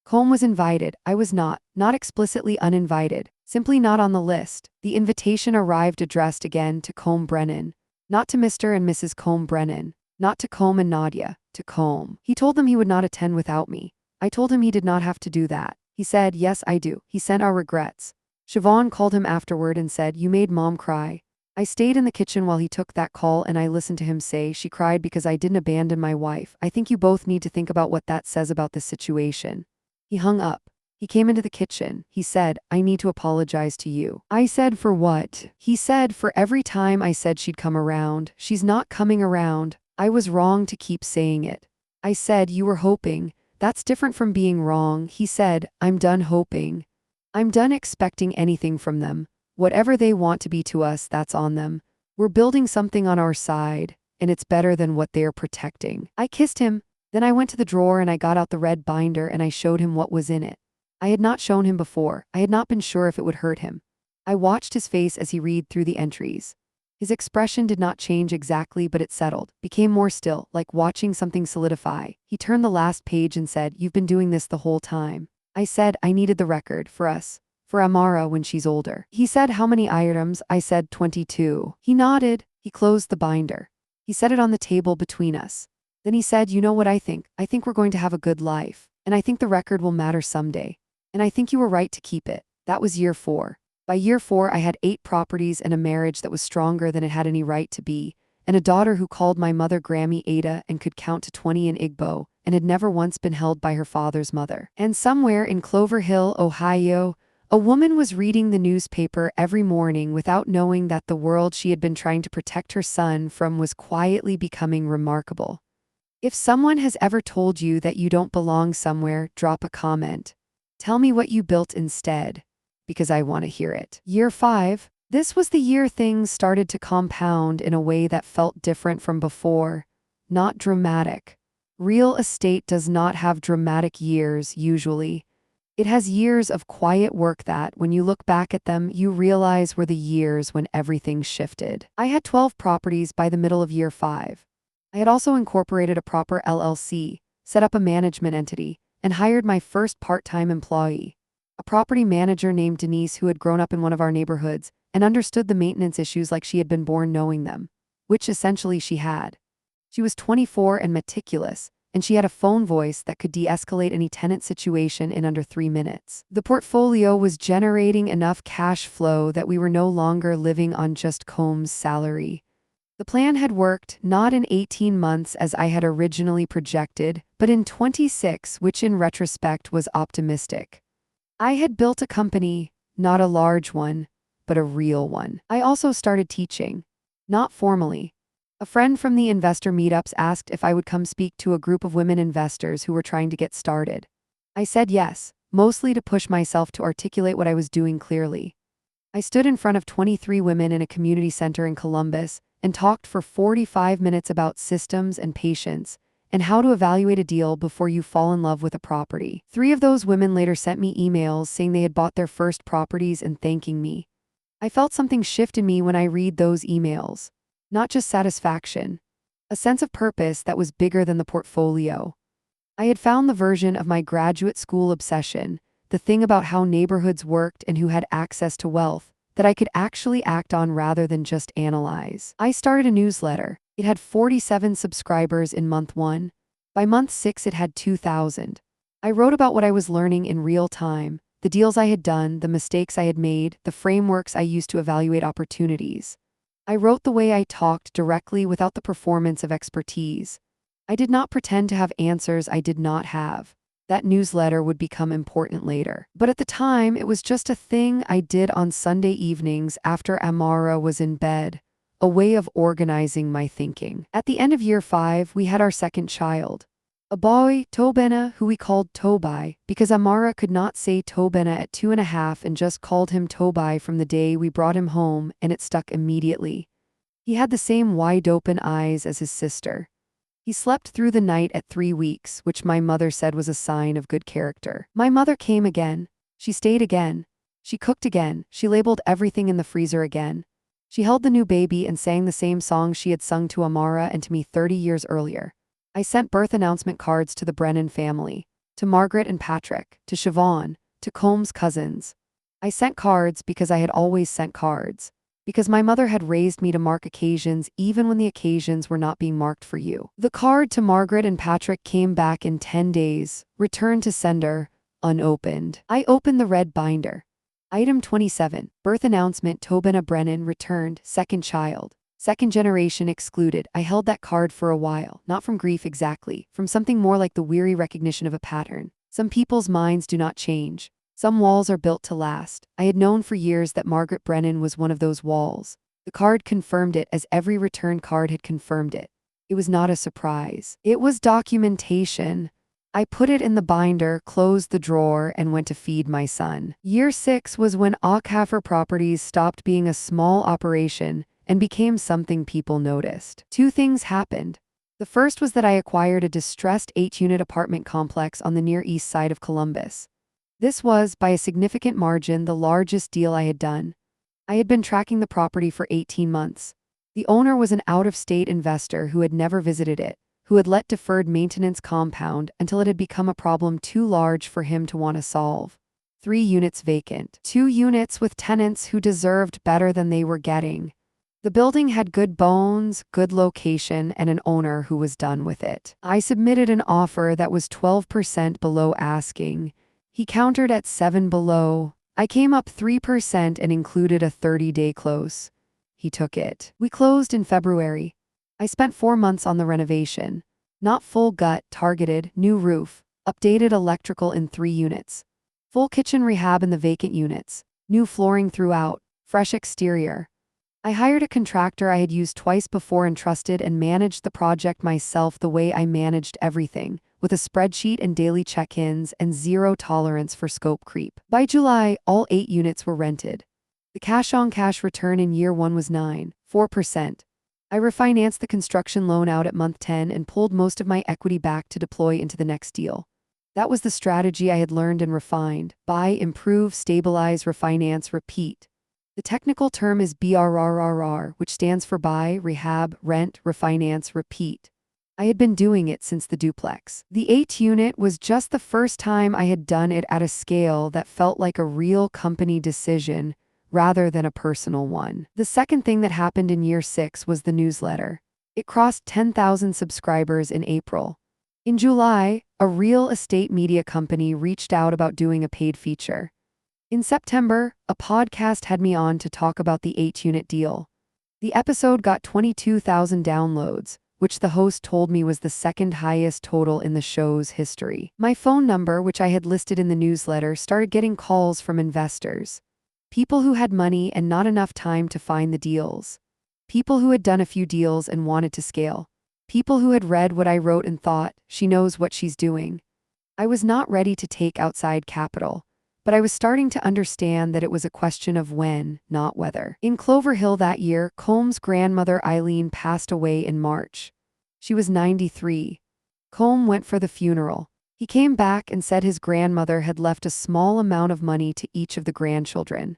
S1: Combe was invited. I was not explicitly uninvited, simply not on the list. The invitation arrived addressed again to Combe Brennan. Not to Mr. and Mrs. Combe Brennan. Not to Combe and Nadia. To Combe. He told them he would not attend without me. I told him he did not have to do that. He said, yes, I do. He sent our regrets. Siobhan called him afterward and said, you made Mom cry. I stayed in the kitchen while he took that call and I listened to him say, she cried because I didn't abandon my wife. I think you both need to think about what that says about this situation. He hung up. He came into the kitchen. He said, I need to apologize to you. I said, for what? He said, for every time I said she'd come around. She's not coming around. I was wrong to keep saying it. I said, you were hoping. That's different from being wrong. He said, I'm done hoping. I'm done expecting anything from them. Whatever they want to be to us, that's on them. We're building something on our side, and it's better than what they're protecting. I kissed him. Then I went to the drawer and I got out the red binder and I showed him what was in it. I had not shown him before. I had not been sure if it would hurt him. I watched his face as he read through the entries. His expression did not change exactly, but it settled, became more still, like watching something solidify. He turned the last page and said, you've been doing this the whole time. I said, I needed the record, for us. For Amara when she's older. He said, how many items? I said, 22. He nodded. He closed the binder. He set it on the table between us. Then he said, you know what I think? I think we're going to have a good life. And I think the record will matter someday. And I think you were right to keep it. That was year 4. By year 4, I had 8 properties and a marriage that was stronger than it had any right to be, and a daughter who called my mother Grammy Ada and could count to 20 in Igbo, and had never once been held by her father's mother. And somewhere in Clover Hill, Ohio, a woman was reading the newspaper every morning without knowing that the world she had been trying to protect her son from was quietly becoming remarkable. If someone has ever told you that you don't belong somewhere, drop a comment. Tell me what you built instead, because I want to hear it. Year 5. This was the year things started to compound in a way that felt different from before. Not dramatic. Real estate does not have dramatic years, usually. It has years of quiet work that, when you look back at them, you realize were the years when everything shifted. I had 12 properties by the middle of year 5. I had also incorporated a proper LLC, set up a management entity, and hired my first part-time employee, a property manager named Denise who had grown up in one of our neighborhoods and understood the maintenance issues like she had been born knowing them, which essentially she had. She was 24 and meticulous, and she had a phone voice that could de-escalate any tenant situation in under 3 minutes. The portfolio was generating enough cash flow that we were no longer living on just Combs' salary. The plan had worked, not in 18 months as I had originally projected, but in 26, which in retrospect was optimistic. I had built a company, not a large one, but a real one. I also started teaching. Not formally. A friend from the investor meetups asked if I would come speak to a group of women investors who were trying to get started. I said yes, mostly to push myself to articulate what I was doing clearly. I stood in front of 23 women in a community center in Columbus and talked for 45 minutes about systems and patience, and how to evaluate a deal before you fall in love with a property. 3 of those women later sent me emails saying they had bought their first properties and thanking me. I felt something shift in me when I read those emails. Not just satisfaction. A sense of purpose that was bigger than the portfolio. I had found the version of my graduate school obsession, the thing about how neighborhoods worked and who had access to wealth, that I could actually act on rather than just analyze. I started a newsletter. It had 47 subscribers in month 1. By month 6 it had 2,000. I wrote about what I was learning in real time, the deals I had done, the mistakes I had made, the frameworks I used to evaluate opportunities. I wrote the way I talked, directly without the performance of expertise. I did not pretend to have answers I did not have. That newsletter would become important later. But at the time, it was just a thing I did on Sunday evenings after Amara was in bed, a way of organizing my thinking. At the end of year 5, we had our second child. A boy, Tobena, who we called Tobai, because Amara could not say Tobena at 2.5 and just called him Tobai from the day we brought him home, and it stuck immediately. He had the same wide-open eyes as his sister. He slept through the night at 3 weeks, which my mother said was a sign of good character. My mother came again. She stayed again. She cooked again. She labeled everything in the freezer again. She held the new baby and sang the same song she had sung to Amara and to me 30 years earlier. I sent birth announcement cards to the Brennan family. to Margaret and Patrick, to Siobhan, to Combs' cousins. I sent cards because I had always sent cards. Because my mother had raised me to mark occasions even when the occasions were not being marked for you. The card to Margaret and Patrick came back in 10 days, returned to sender, unopened. I opened the red binder. Item 27, birth announcement Tobin Brennan returned, second child. Second generation excluded. I held that card for a while, not from grief exactly, from something more like the weary recognition of a pattern. Some people's minds do not change. Some walls are built to last. I had known for years that Margaret Brennan was one of those walls. The card confirmed it as every return card had confirmed it. It was not a surprise. It was documentation. I put it in the binder, closed the drawer, and went to feed my son. Year 6 was when Acknowledgment Properties stopped being a small operation and became something people noticed. Two things happened. The first was that I acquired a distressed 8-unit apartment complex on the Near East Side of Columbus. This was, by a significant margin, the largest deal I had done. I had been tracking the property for 18 months. The owner was an out-of-state investor who had never visited it, who had let deferred maintenance compound until it had become a problem too large for him to want to solve. 3 units vacant. 2 units with tenants who deserved better than they were getting. The building had good bones, good location, and an owner who was done with it. I submitted an offer that was 12% below asking. He countered at 7 below. I came up 3% and included a 30-day close. He took it. We closed in February. I spent 4 months on the renovation. Not full gut, targeted, new roof, updated electrical in 3 units. Full kitchen rehab in the vacant units. New flooring throughout. Fresh exterior. I hired a contractor I had used twice before and trusted and managed the project myself the way I managed everything, with a spreadsheet and daily check-ins and zero tolerance for scope creep. By July, all 8 units were rented. The cash-on-cash return in year 1 was 9.4%. I refinanced the construction loan out at month 10 and pulled most of my equity back to deploy into the next deal. That was the strategy I had learned and refined. Buy, improve, stabilize, refinance, repeat. The technical term is BRRRR, which stands for buy, rehab, rent, refinance, repeat. I had been doing it since the duplex. The 8 unit was just the first time I had done it at a scale that felt like a real company decision rather than a personal one. The second thing that happened in year 6 was the newsletter. It crossed 10,000 subscribers in April. In July, a real estate media company reached out about doing a paid feature. In September, a podcast had me on to talk about the 8-unit deal. The episode got 22,000 downloads, which the host told me was the second highest total in the show's history. My phone number, which I had listed in the newsletter, started getting calls from investors. People who had money and not enough time to find the deals. People who had done a few deals and wanted to scale. People who had read what I wrote and thought, she knows what she's doing. I was not ready to take outside capital, but I was starting to understand that it was a question of when, not whether. In Clover Hill that year, Combs' grandmother Eileen passed away in March. She was 93. Combe went for the funeral. He came back and said his grandmother had left a small amount of money to each of the grandchildren.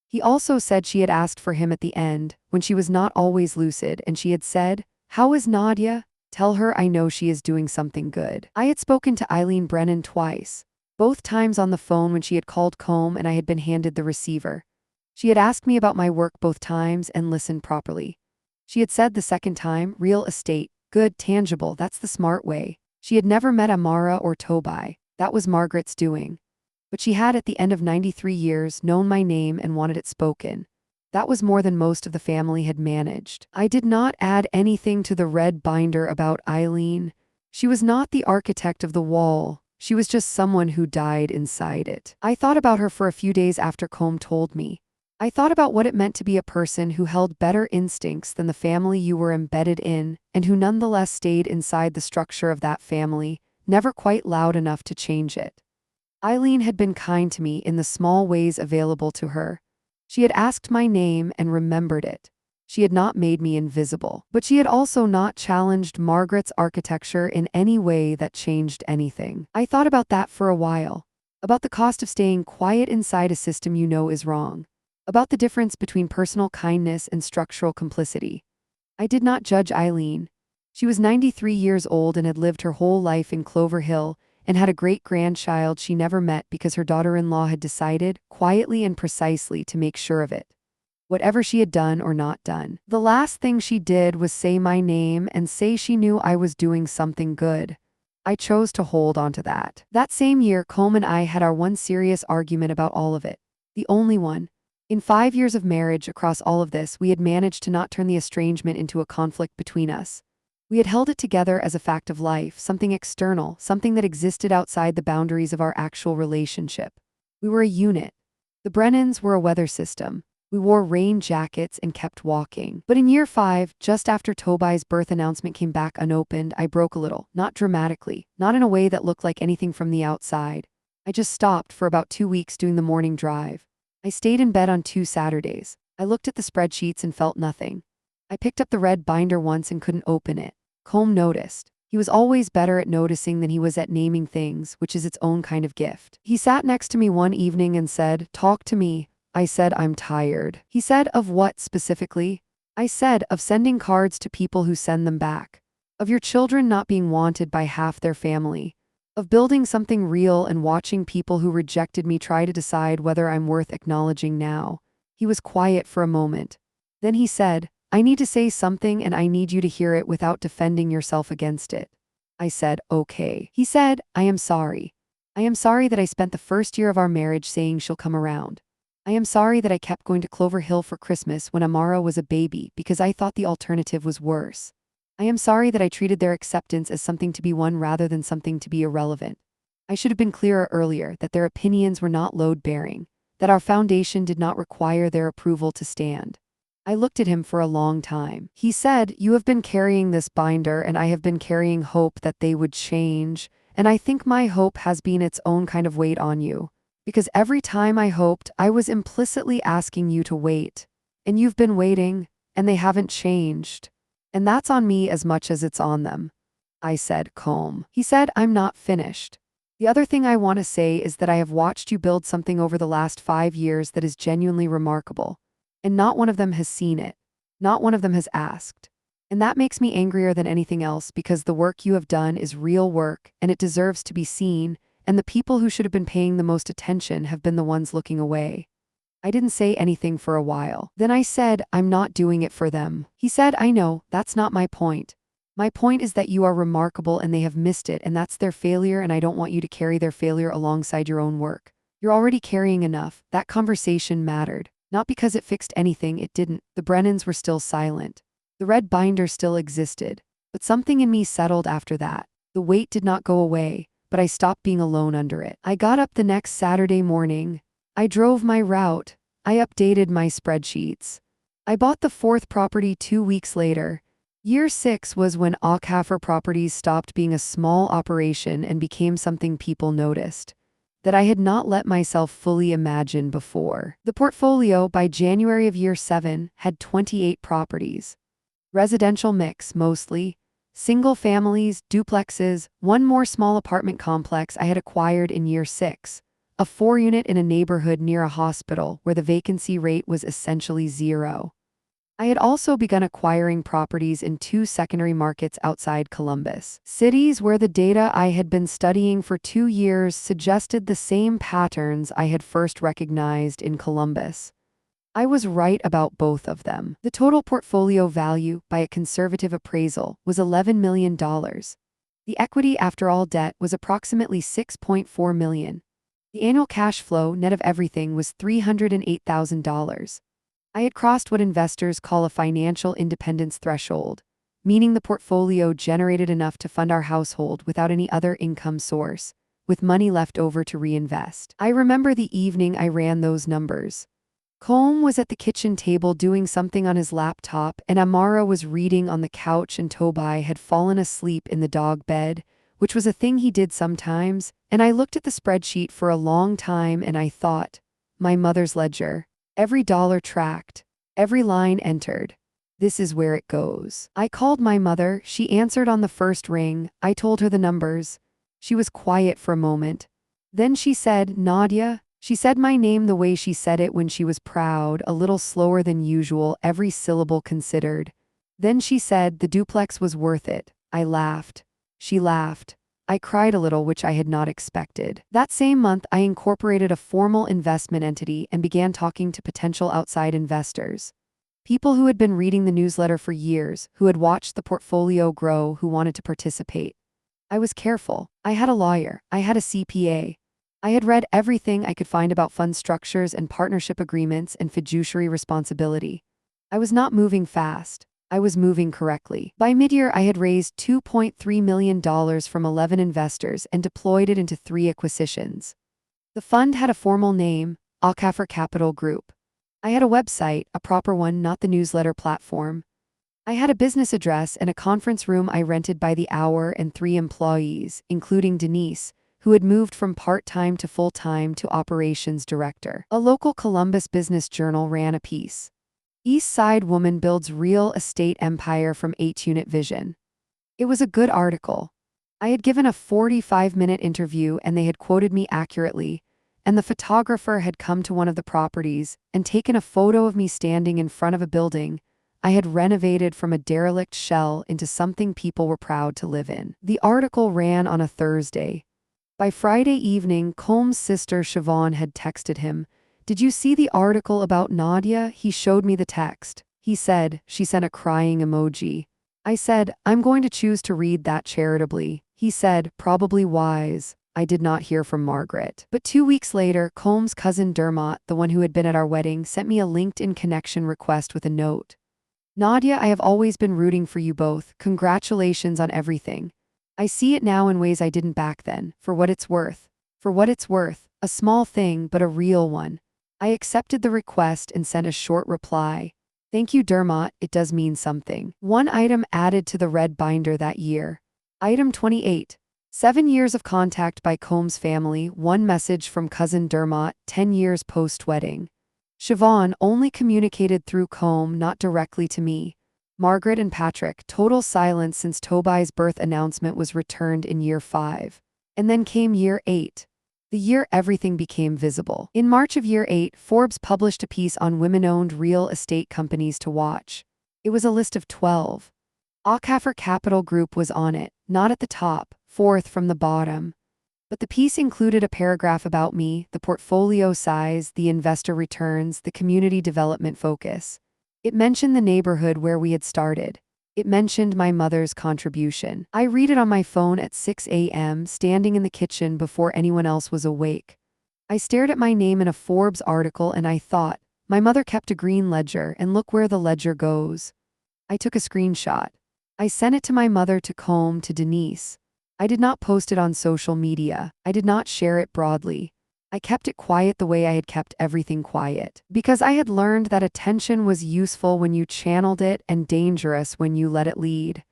S1: He also said she had asked for him at the end, when she was not always lucid, and she had said, "How is Nadia? Tell her I know she is doing something good." I had spoken to Eileen Brennan twice. Both times on the phone when she had called Combe and I had been handed the receiver. She had asked me about my work both times and listened properly. She had said the second time, real estate, good, tangible, that's the smart way. She had never met Amara or Toby. That was Margaret's doing. But she had at the end of 93 years known my name and wanted it spoken. That was more than most of the family had managed. I did not add anything to the red binder about Eileen. She was not the architect of the wall. She was just someone who died inside it. I thought about her for a few days after Combe told me. I thought about what it meant to be a person who held better instincts than the family you were embedded in, and who nonetheless stayed inside the structure of that family, never quite loud enough to change it. Eileen had been kind to me in the small ways available to her. She had asked my name and remembered it. She had not made me invisible, but she had also not challenged Margaret's architecture in any way that changed anything. I thought about that for a while. About the cost of staying quiet inside a system you know is wrong. About the difference between personal kindness and structural complicity. I did not judge Eileen. She was 93 years old and had lived her whole life in Clover Hill, and had a great-grandchild she never met because her daughter-in-law had decided, quietly and precisely, to make sure of it. Whatever she had done or not done. The last thing she did was say my name and say she knew I was doing something good. I chose to hold on to that. That same year, Colm and I had our one serious argument about all of it. The only one. In 5 years of marriage, across all of this, we had managed to not turn the estrangement into a conflict between us. We had held it together as a fact of life, something external, something that existed outside the boundaries of our actual relationship. We were a unit. The Brennans were a weather system. We wore rain jackets and kept walking. But in year 5, just after Toby's birth announcement came back unopened, I broke a little, not dramatically, not in a way that looked like anything from the outside. I just stopped for about 2 weeks doing the morning drive. I stayed in bed on 2 Saturdays. I looked at the spreadsheets and felt nothing. I picked up the red binder once and couldn't open it. Colm noticed. He was always better at noticing than he was at naming things, which is its own kind of gift. He sat next to me one evening and said, "Talk to me." I said, "I'm tired." He said, "Of what specifically?" I said, "Of sending cards to people who send them back. Of your children not being wanted by half their family. Of building something real and watching people who rejected me try to decide whether I'm worth acknowledging now." He was quiet for a moment. Then he said, "I need to say something and I need you to hear it without defending yourself against it." I said, "Okay." He said, "I am sorry. I am sorry that I spent the first year of our marriage saying she'll come around. I am sorry that I kept going to Clover Hill for Christmas when Amara was a baby because I thought the alternative was worse. I am sorry that I treated their acceptance as something to be won rather than something to be irrelevant. I should have been clearer earlier that their opinions were not load-bearing, that our foundation did not require their approval to stand." I looked at him for a long time. He said, "You have been carrying this binder and I have been carrying hope that they would change, and I think my hope has been its own kind of weight on you. Because every time I hoped, I was implicitly asking you to wait. And you've been waiting, and they haven't changed. And that's on me as much as it's on them." I said, "Calm." He said, "I'm not finished. The other thing I want to say is that I have watched you build something over the last 5 years that is genuinely remarkable. And not one of them has seen it. Not one of them has asked. And that makes me angrier than anything else because the work you have done is real work, and it deserves to be seen, and the people who should have been paying the most attention have been the ones looking away." I didn't say anything for a while. Then I said, "I'm not doing it for them." He said, "I know, that's not my point. My point is that you are remarkable and they have missed it and that's their failure and I don't want you to carry their failure alongside your own work. You're already carrying enough." That conversation mattered. Not because it fixed anything, it didn't. The Brennans were still silent. The red binder still existed. But something in me settled after that. The weight did not go away, but I stopped being alone under it. I got up the next Saturday morning. I drove my route. I updated my spreadsheets. I bought the 4th property 2 weeks later. Year 6 was when Acknowledgment properties stopped being a small operation and became something people noticed that I had not let myself fully imagine before. The portfolio by January of year 7 had 28 properties. Residential mix mostly. Single families, duplexes, one more small apartment complex I had acquired in year 6, a 4-unit in a neighborhood near a hospital where the vacancy rate was essentially 0. I had also begun acquiring properties in 2 secondary markets outside Columbus, cities where the data I had been studying for 2 years suggested the same patterns I had first recognized in Columbus. I was right about both of them. The total portfolio value, by a conservative appraisal, was $11 million. The equity after all debt was approximately $6.4 million. The annual cash flow, net of everything, was $308,000. I had crossed what investors call a financial independence threshold, meaning the portfolio generated enough to fund our household without any other income source, with money left over to reinvest. I remember the evening I ran those numbers. Colm was at the kitchen table doing something on his laptop, and Amara was reading on the couch, and Toby had fallen asleep in the dog bed, which was a thing he did sometimes, and I looked at the spreadsheet for a long time and I thought, my mother's ledger. Every dollar tracked. Every line entered. This is where it goes. I called my mother. She answered on the first ring. I told her the numbers. She was quiet for a moment. Then she said, "Nadia." She said my name the way she said it when she was proud, a little slower than usual, every syllable considered. Then she said the duplex was worth it. I laughed. She laughed. I cried a little, which I had not expected. That same month, I incorporated a formal investment entity and began talking to potential outside investors. People who had been reading the newsletter for years, who had watched the portfolio grow, who wanted to participate. I was careful. I had a lawyer. I had a CPA. I had read everything I could find about fund structures and partnership agreements and fiduciary responsibility. I was not moving fast. I was moving correctly. By mid-year, I had raised $2.3 million from 11 investors and deployed it into 3 acquisitions. The fund had a formal name, Acknowledgment Capital Group. I had a website, a proper one, not the newsletter platform. I had a business address and a conference room I rented by the hour and 3 employees, including Denise, who had moved from part-time to full-time to operations director. A local Columbus Business Journal ran a piece. East Side Woman Builds Real Estate Empire from 8-Unit Vision. It was a good article. I had given a 45-minute interview and they had quoted me accurately, and the photographer had come to one of the properties and taken a photo of me standing in front of a building I had renovated from a derelict shell into something people were proud to live in. The article ran on a Thursday. By Friday evening, Combs' sister Siobhan had texted him, "Did you see the article about Nadia?" He showed me the text. He said, she sent a crying emoji. I said, "I'm going to choose to read that charitably." He said, "Probably wise." I did not hear from Margaret. But 2 weeks later, Combs' cousin Dermot, the one who had been at our wedding, sent me a LinkedIn connection request with a note. "Nadia, I have always been rooting for you both. Congratulations on everything. I see it now in ways I didn't back then. For what it's worth. For what it's worth. A small thing, but a real one." I accepted the request and sent a short reply. "Thank you, Dermot. It does mean something." One item added to the red binder that year. Item 28. 7 years of contact by Combs' family, 1 message from cousin Dermot, 10 years post-wedding. Siobhan only communicated through Combs, not directly to me. Margaret and Patrick, total silence since Toby's birth announcement was returned in year 5. And then came year 8. The year everything became visible. In March of year 8, Forbes published a piece on women-owned real estate companies to watch. It was a list of 12. Acknowledgment Capital Group was on it, not at the top, 4th from the bottom. But the piece included a paragraph about me, the portfolio size, the investor returns, the community development focus. It mentioned the neighborhood where we had started. It mentioned my mother's contribution. I read it on my phone at 6 a.m., standing in the kitchen before anyone else was awake. I stared at my name in a Forbes article and I thought, my mother kept a green ledger and look where the ledger goes. I took a screenshot. I sent it to my mother, to Combs, to Denise. I did not post it on social media. I did not share it broadly. I kept it quiet the way I had kept everything quiet. Because I had learned that attention was useful when you channeled it and dangerous when you let it lead.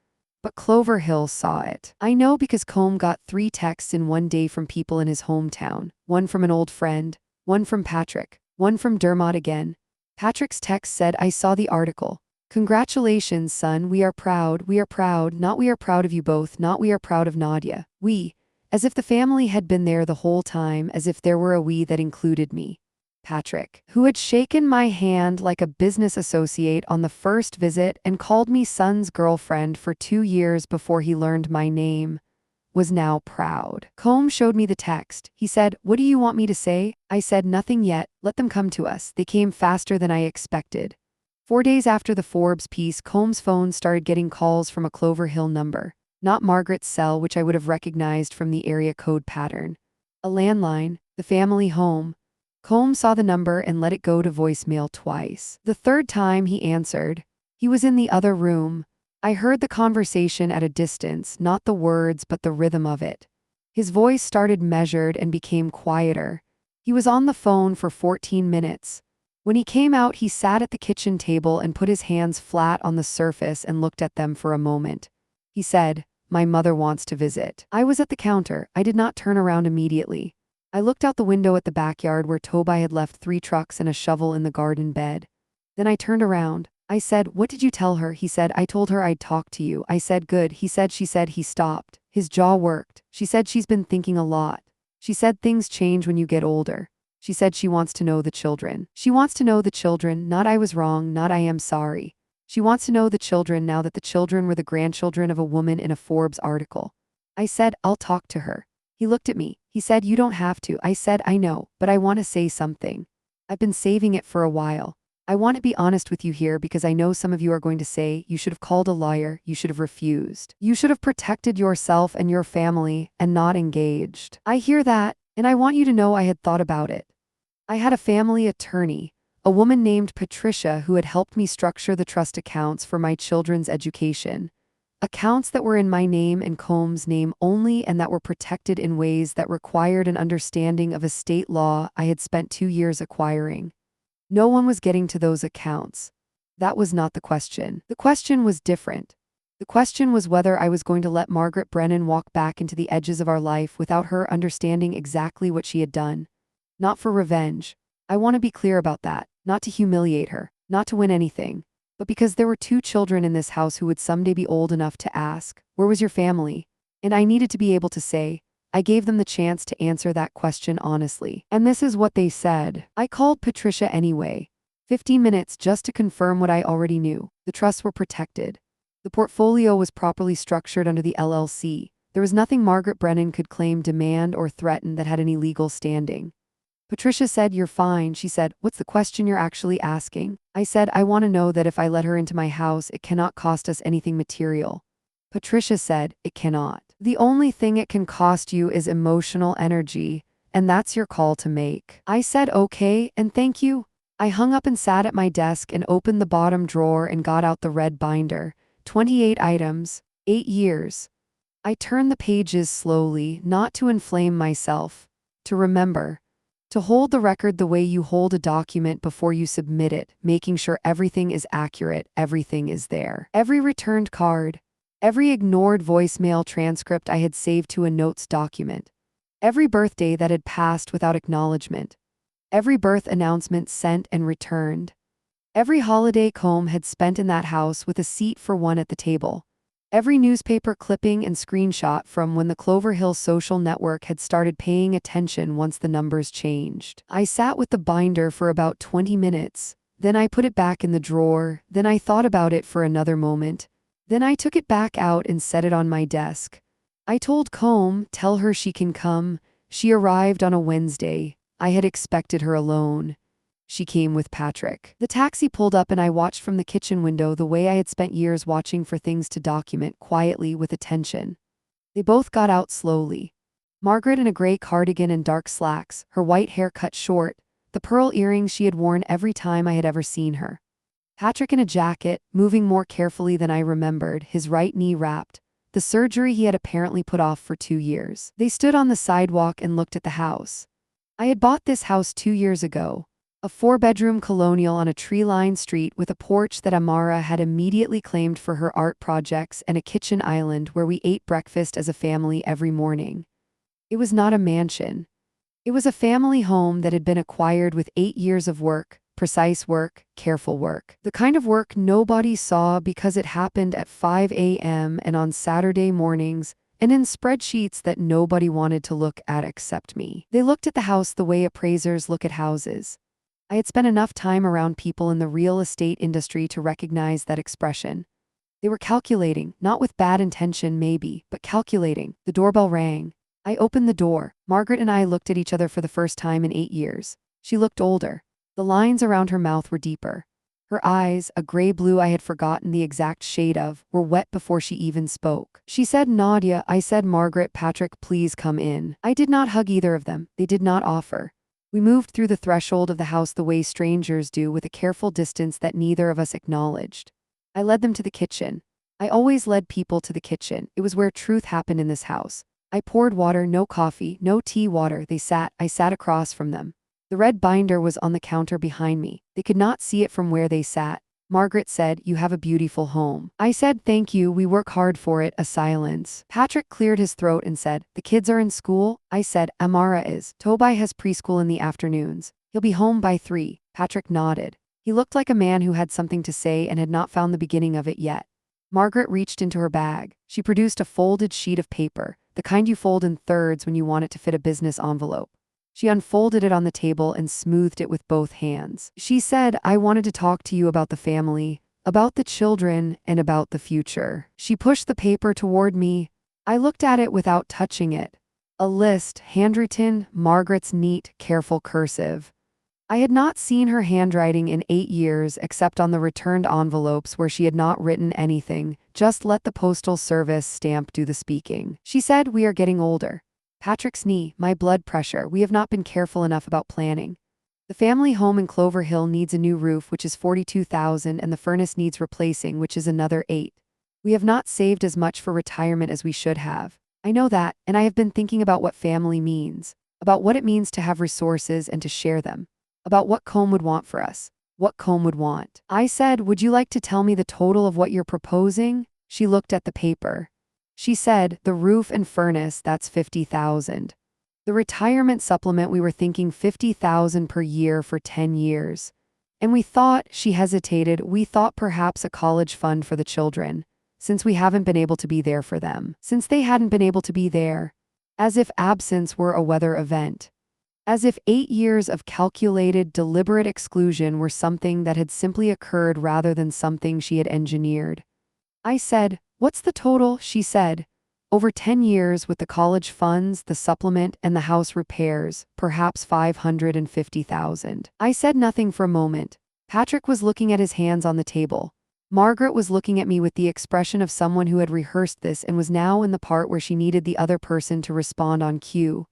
S1: But Clover Hill saw it. I know because Combs got 3 texts in one day from people in his hometown. One from an old friend, one from Patrick, one from Dermot again. Patrick's text said, "I saw the article. Congratulations, son, we are proud, not we are proud of you both, not we are proud of Nadia, we," as if the family had been there the whole time, as if there were a we that included me. Patrick, who had shaken my hand like a business associate on the first visit and called me son's girlfriend for 2 years before he learned my name, was now proud. Combs showed me the text. He said, "What do you want me to say?" I said, "Nothing yet, let them come to us." They came faster than I expected. 4 days after the Forbes piece, Combs' phone started getting calls from a Clover Hill number. Not Margaret's cell, which I would have recognized from the area code pattern. A landline, the family home. Combs saw the number and let it go to voicemail twice. The 3rd time he answered. He was in the other room. I heard the conversation at a distance, not the words but the rhythm of it. His voice started measured and became quieter. He was on the phone for 14 minutes. When he came out, he sat at the kitchen table and put his hands flat on the surface and looked at them for a moment. He said, "My mother wants to visit." I was at the counter. I did not turn around immediately. I looked out the window at the backyard where Toby had left 3 trucks and a shovel in the garden bed. Then I turned around. I said, "What did you tell her?" He said, "I told her I'd talk to you." I said, "Good." He said, "She said." He stopped. His jaw worked. "She said she's been thinking a lot. She said things change when you get older. She said she wants to know the children. She wants to know the children, not I was wrong, not I am sorry. She wants to know the children now that the children were the grandchildren of a woman in a Forbes article." I said, I'll talk to her. He looked at me. He said, you don't have to. I said, I know, but I want to say something. I've been saving it for a while. I want to be honest with you here because I know some of you are going to say, you should have called a lawyer, you should have refused. You should have protected yourself and your family and not engaged. I hear that, and I want you to know I had thought about it. I had a family attorney, a woman named Patricia who had helped me structure the trust accounts for my children's education. Accounts that were in my name and Combs' name only and that were protected in ways that required an understanding of estate law I had spent 2 years acquiring. No one was getting to those accounts. That was not the question. The question was different. The question was whether I was going to let Margaret Brennan walk back into the edges of our life without her understanding exactly what she had done. Not for revenge. I want to be clear about that. Not to humiliate her. Not to win anything. But because there were 2 children in this house who would someday be old enough to ask, where was your family? And I needed to be able to say, I gave them the chance to answer that question honestly. And this is what they said. I called Patricia anyway. 15 minutes just to confirm what I already knew. The trusts were protected. The portfolio was properly structured under the LLC. There was nothing Margaret Brennan could claim, demand, or threaten that had any legal standing. Patricia said, you're fine. She said, what's the question you're actually asking? I said, I want to know that if I let her into my house, it cannot cost us anything material. Patricia said, it cannot. The only thing it can cost you is emotional energy, and that's your call to make. I said, okay, and thank you. I hung up and sat at my desk and opened the bottom drawer and got out the red binder. 28 items, 8 years. I turned the pages slowly, not to inflame myself, to remember. To hold the record the way you hold a document before you submit it, making sure everything is accurate, everything is there. Every returned card, every ignored voicemail transcript I had saved to a notes document, every birthday that had passed without acknowledgement, every birth announcement sent and returned, every holiday Combe had spent in that house with a seat for one at the table. Every newspaper clipping and screenshot from when the Clover Hill social network had started paying attention once the numbers changed. I sat with the binder for about 20 minutes. Then I put it back in the drawer. Then I thought about it for another moment. Then I took it back out and set it on my desk. I told Combe, tell her she can come. She arrived on a Wednesday. I had expected her alone. She came with Patrick. The taxi pulled up and I watched from the kitchen window the way I had spent years watching for things to document, quietly, with attention. They both got out slowly. Margaret in a gray cardigan and dark slacks, her white hair cut short, the pearl earrings she had worn every time I had ever seen her. Patrick in a jacket, moving more carefully than I remembered, his right knee wrapped, the surgery he had apparently put off for 2 years. They stood on the sidewalk and looked at the house. I had bought this house 2 years ago. A 4-bedroom colonial on a tree-lined street with a porch that Amara had immediately claimed for her art projects and a kitchen island where we ate breakfast as a family every morning. It was not a mansion. It was a family home that had been acquired with 8 years of work, precise work, careful work. The kind of work nobody saw because it happened at 5 a.m. and on Saturday mornings, and in spreadsheets that nobody wanted to look at except me. They looked at the house the way appraisers look at houses. I had spent enough time around people in the real estate industry to recognize that expression. They were calculating, not with bad intention maybe, but calculating. The doorbell rang. I opened the door. Margaret and I looked at each other for the first time in 8 years. She looked older. The lines around her mouth were deeper. Her eyes, a gray blue I had forgotten the exact shade of, were wet before she even spoke. She said, Nadia. I said, Margaret, Patrick, please come in. I did not hug either of them. They did not offer. We moved through the threshold of the house the way strangers do, with a careful distance that neither of us acknowledged. I led them to the kitchen. I always led people to the kitchen. It was where truth happened in this house. I poured water, no coffee, no tea, water. I sat across from them. The red binder was on the counter behind me. They could not see it from where they sat. Margaret said, you have a beautiful home. I said, thank you, we work hard for it. A silence. Patrick cleared his throat and said, the kids are in school? I said, Amara is. Toby has preschool in the afternoons. He'll be home by 3. Patrick nodded. He looked like a man who had something to say and had not found the beginning of it yet. Margaret reached into her bag. She produced a folded sheet of paper, the kind you fold in thirds when you want it to fit a business envelope. She unfolded it on the table and smoothed it with both hands. She said, I wanted to talk to you about the family, about the children, and about the future. She pushed the paper toward me. I looked at it without touching it. A list, handwritten, Margaret's neat, careful cursive. I had not seen her handwriting in 8 years except on the returned envelopes where she had not written anything, just let the postal service stamp do the speaking. She said, "We are getting older. Patrick's knee, my blood pressure, we have not been careful enough about planning. The family home in Clover Hill needs a new roof, which is $42,000, and the furnace needs replacing, which is another $8. We have not saved as much for retirement as we should have. I know that, and I have been thinking about what family means, about what it means to have resources and to share them, about what Combe would want for us, what Combe would want." I said, "Would you like to tell me the total of what you're proposing?" She looked at the paper. She said, "The roof and furnace, that's $50,000. The retirement supplement, we were thinking $50,000 per year for 10 years. And we thought," she hesitated, "we thought perhaps a college fund for the children, since we haven't been able to be there for them, since they hadn't been able to be there. As if absence were a weather event. As if 8 years of calculated, deliberate exclusion were something that had simply occurred rather than something she had engineered." I said, "What's the total?" She said, "Over 10 years with the college funds, the supplement, and the house repairs, perhaps $550,000. I said nothing for a moment. Patrick was looking at his hands on the table. Margaret was looking at me with the expression of someone who had rehearsed this and was now in the part where she needed the other person to respond on cue.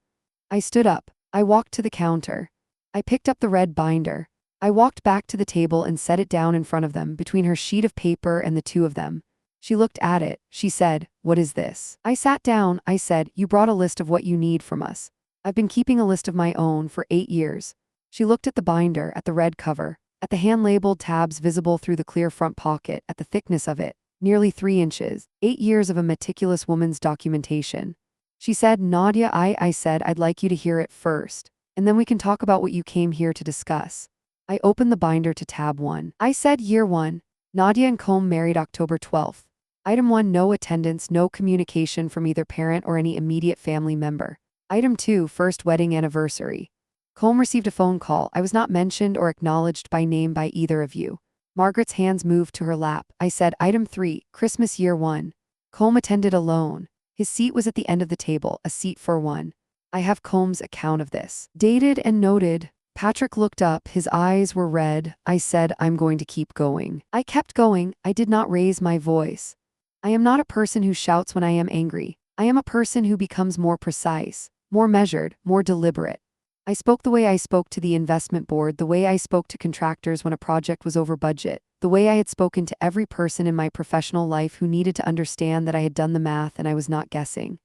S1: I stood up. I walked to the counter. I picked up the red binder. I walked back to the table and set it down in front of them, between her sheet of paper and the two of them. She looked at it. She said, "What is this?" I sat down. I said, "You brought a list of what you need from us. I've been keeping a list of my own for 8 years. She looked at the binder, at the red cover, at the hand-labeled tabs visible through the clear front pocket, at the thickness of it, nearly 3 inches, 8 years of a meticulous woman's documentation. She said, "Nadia," I said, "I'd like you to hear it first, and then we can talk about what you came here to discuss." I opened the binder to tab 1. I said, "Year 1. Nadia and Combe married October 12th. Item 1, no attendance, no communication from either parent or any immediate family member. Item 2, first wedding anniversary. Combe received a phone call. I was not mentioned or acknowledged by name by either of you." Margaret's hands moved to her lap. I said, "Item 3, Christmas year 1. Combe attended alone. His seat was at the end of the table, a seat for one. I have Combe's account of this. Dated and noted." Patrick looked up. His eyes were red. I said, "I'm going to keep going." I kept going. I did not raise my voice. I am not a person who shouts when I am angry. I am a person who becomes more precise, more measured, more deliberate. I spoke the way I spoke to the investment board, the way I spoke to contractors when a project was over budget, the way I had spoken to every person in my professional life who needed to understand that I had done the math and I was not guessing.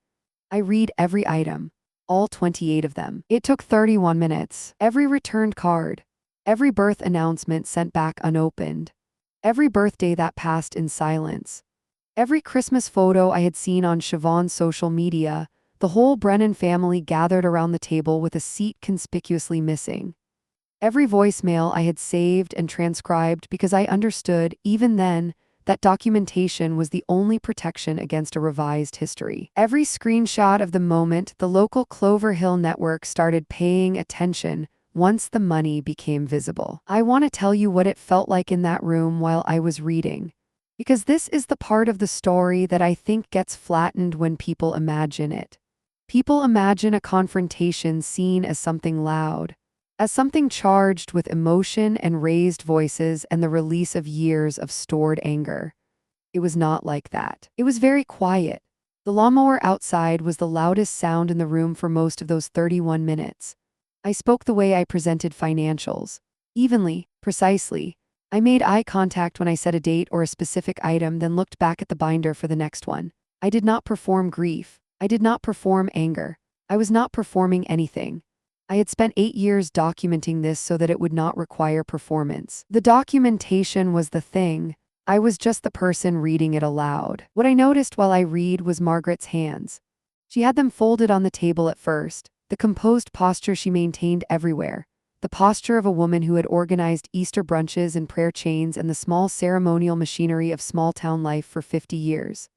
S1: I read every item, all 28 of them. It took 31 minutes. Every returned card, every birth announcement sent back unopened, every birthday that passed in silence, every Christmas photo I had seen on Siobhan's social media, the whole Brennan family gathered around the table with a seat conspicuously missing. Every voicemail I had saved and transcribed because I understood, even then, that documentation was the only protection against a revised history. Every screenshot of the moment the local Clover Hill network started paying attention once the money became visible. I want to tell you what it felt like in that room while I was reading, because this is the part of the story that I think gets flattened when people imagine it. People imagine a confrontation seen as something loud, as something charged with emotion and raised voices and the release of years of stored anger. It was not like that. It was very quiet. The lawnmower outside was the loudest sound in the room for most of those 31 minutes. I spoke the way I presented financials. Evenly, precisely. I made eye contact when I said a date or a specific item, then looked back at the binder for the next one. I did not perform grief. I did not perform anger. I was not performing anything. I had spent 8 years documenting this so that it would not require performance. The documentation was the thing. I was just the person reading it aloud. What I noticed while I read was Margaret's hands. She had them folded on the table at first, the composed posture she maintained everywhere, the posture of a woman who had organized Easter brunches and prayer chains and the small ceremonial machinery of small-town life for 50 years.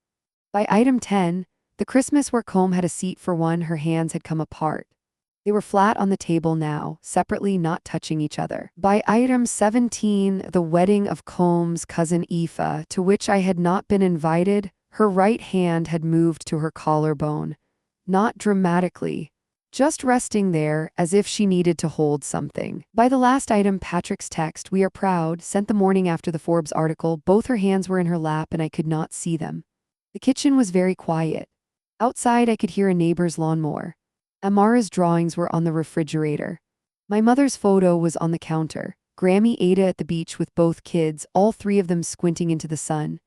S1: By item 10, the Christmas where Combe had a seat for one, her hands had come apart. They were flat on the table now, separately, not touching each other. By item 17, the wedding of Combe's cousin Aoife, to which I had not been invited, Her right hand had moved to her collarbone. Not dramatically. Just resting there, as if she needed to hold something. By the last item, Patrick's text, "We are proud," sent the morning after the Forbes article, both her hands were in her lap and I could not see them. The kitchen was very quiet. Outside, I could hear a neighbor's lawnmower. Amara's drawings were on the refrigerator. My mother's photo was on the counter. Grammy Ada at the beach with both kids, all three of them squinting into the sun.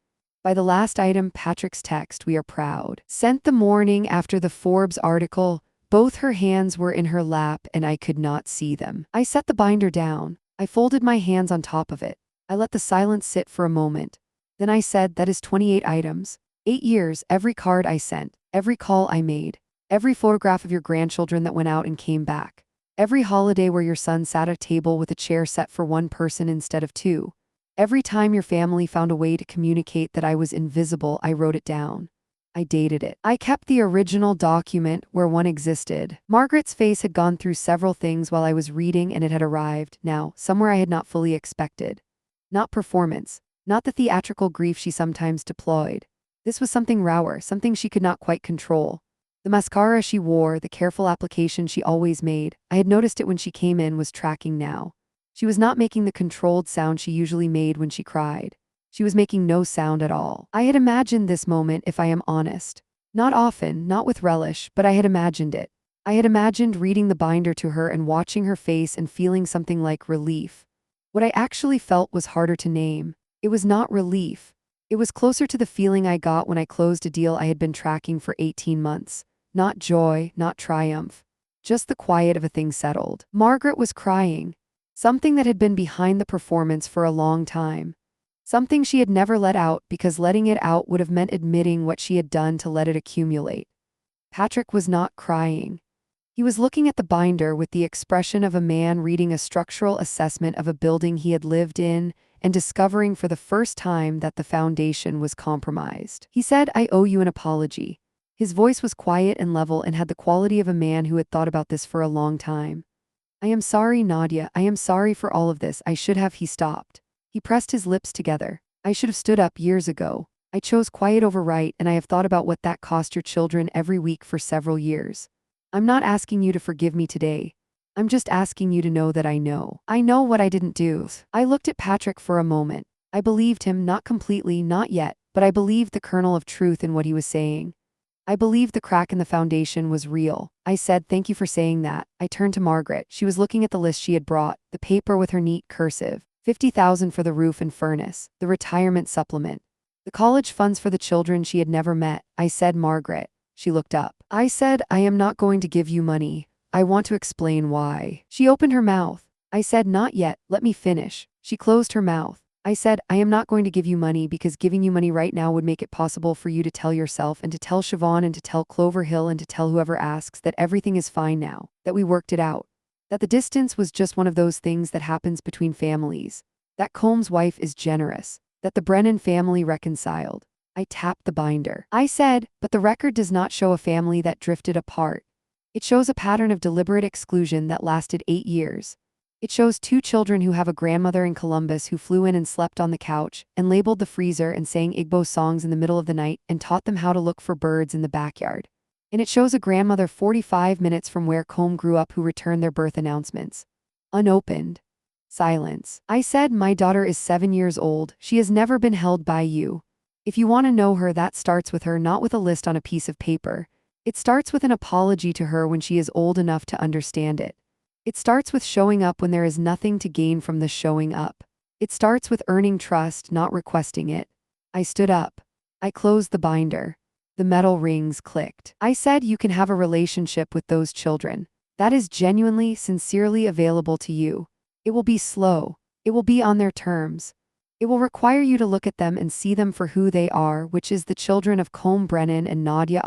S1: By the last item, Patrick's text, "We are proud," sent the morning after the Forbes article, both her hands were in her lap and I could not see them. I set the binder down. I folded my hands on top of it. I let the silence sit for a moment. Then I said, "That is 28 items. 8 years, every card I sent, every call I made, every photograph of your grandchildren that went out and came back, every holiday where your son sat at a table with a chair set for one person instead of two. Every time your family found a way to communicate that I was invisible, I wrote it down. I dated it. I kept the original document where one existed. Margaret's face had gone through several things while I was reading and it had arrived, now, somewhere I had not fully expected. Not performance. Not the theatrical grief she sometimes deployed. This was something rawer, something she could not quite control. The mascara she wore, the careful application she always made, I had noticed it when she came in, was tracking now. She was not making the controlled sound she usually made when she cried. She was making no sound at all. I had imagined this moment, if I am honest. Not often, not with relish, but I had imagined it. I had imagined reading the binder to her and watching her face and feeling something like relief. What I actually felt was harder to name. It was not relief. It was closer to the feeling I got when I closed a deal I had been tracking for 18 months. Not joy, not triumph. Just the quiet of a thing settled. Margaret was crying. Something that had been behind the performance for a long time. Something she had never let out because letting it out would have meant admitting what she had done to let it accumulate. Patrick was not crying. He was looking at the binder with the expression of a man reading a structural assessment of a building he had lived in and discovering for the first time that the foundation was compromised. He said, "I owe you an apology." His voice was quiet and level and had the quality of a man who had thought about this for a long time. "I am sorry, Nadia. I am sorry for all of this. I should have." He stopped. He pressed his lips together. "I should have stood up years ago. I chose quiet over right, and I have thought about what that cost your children every week for several years. I'm not asking you to forgive me today. I'm just asking you to know that I know. I know what I didn't do." I looked at Patrick for a moment. I believed him, not completely, not yet, but I believed the kernel of truth in what he was saying. I believed the crack in the foundation was real. I said, "Thank you for saying that." I turned to Margaret. She was looking at the list she had brought, the paper with her neat cursive. 50,000 for the roof and furnace, the retirement supplement, the college funds for the children she had never met. I said, "Margaret." She looked up. I said, "I am not going to give you money. I want to explain why." She opened her mouth. I said, "Not yet, let me finish." She closed her mouth. I said, "I am not going to give you money because giving you money right now would make it possible for you to tell yourself and to tell Siobhan and to tell Clover Hill and to tell whoever asks that everything is fine now, that we worked it out. That the distance was just one of those things that happens between families. That Combs' wife is generous. That the Brennan family reconciled." I tapped the binder. I said, "But the record does not show a family that drifted apart. It shows a pattern of deliberate exclusion that lasted 8 years. It shows 2 children who have a grandmother in Columbus who flew in and slept on the couch and labeled the freezer and sang Igbo songs in the middle of the night and taught them how to look for birds in the backyard. And it shows a grandmother 45 minutes from where Combe grew up who returned their birth announcements. Unopened. Silence. I said, "My daughter is 7 years old. She has never been held by you. If you want to know her, that starts with her, not with a list on a piece of paper. It starts with an apology to her when she is old enough to understand it. It starts with showing up when there is nothing to gain from the showing up. It starts with earning trust, not requesting it." I stood up. I closed the binder. The metal rings clicked. I said, "You can have a relationship with those children. That is genuinely, sincerely available to you. It will be slow. It will be on their terms. It will require you to look at them and see them for who they are, which is the children of Combe Brennan and Nadia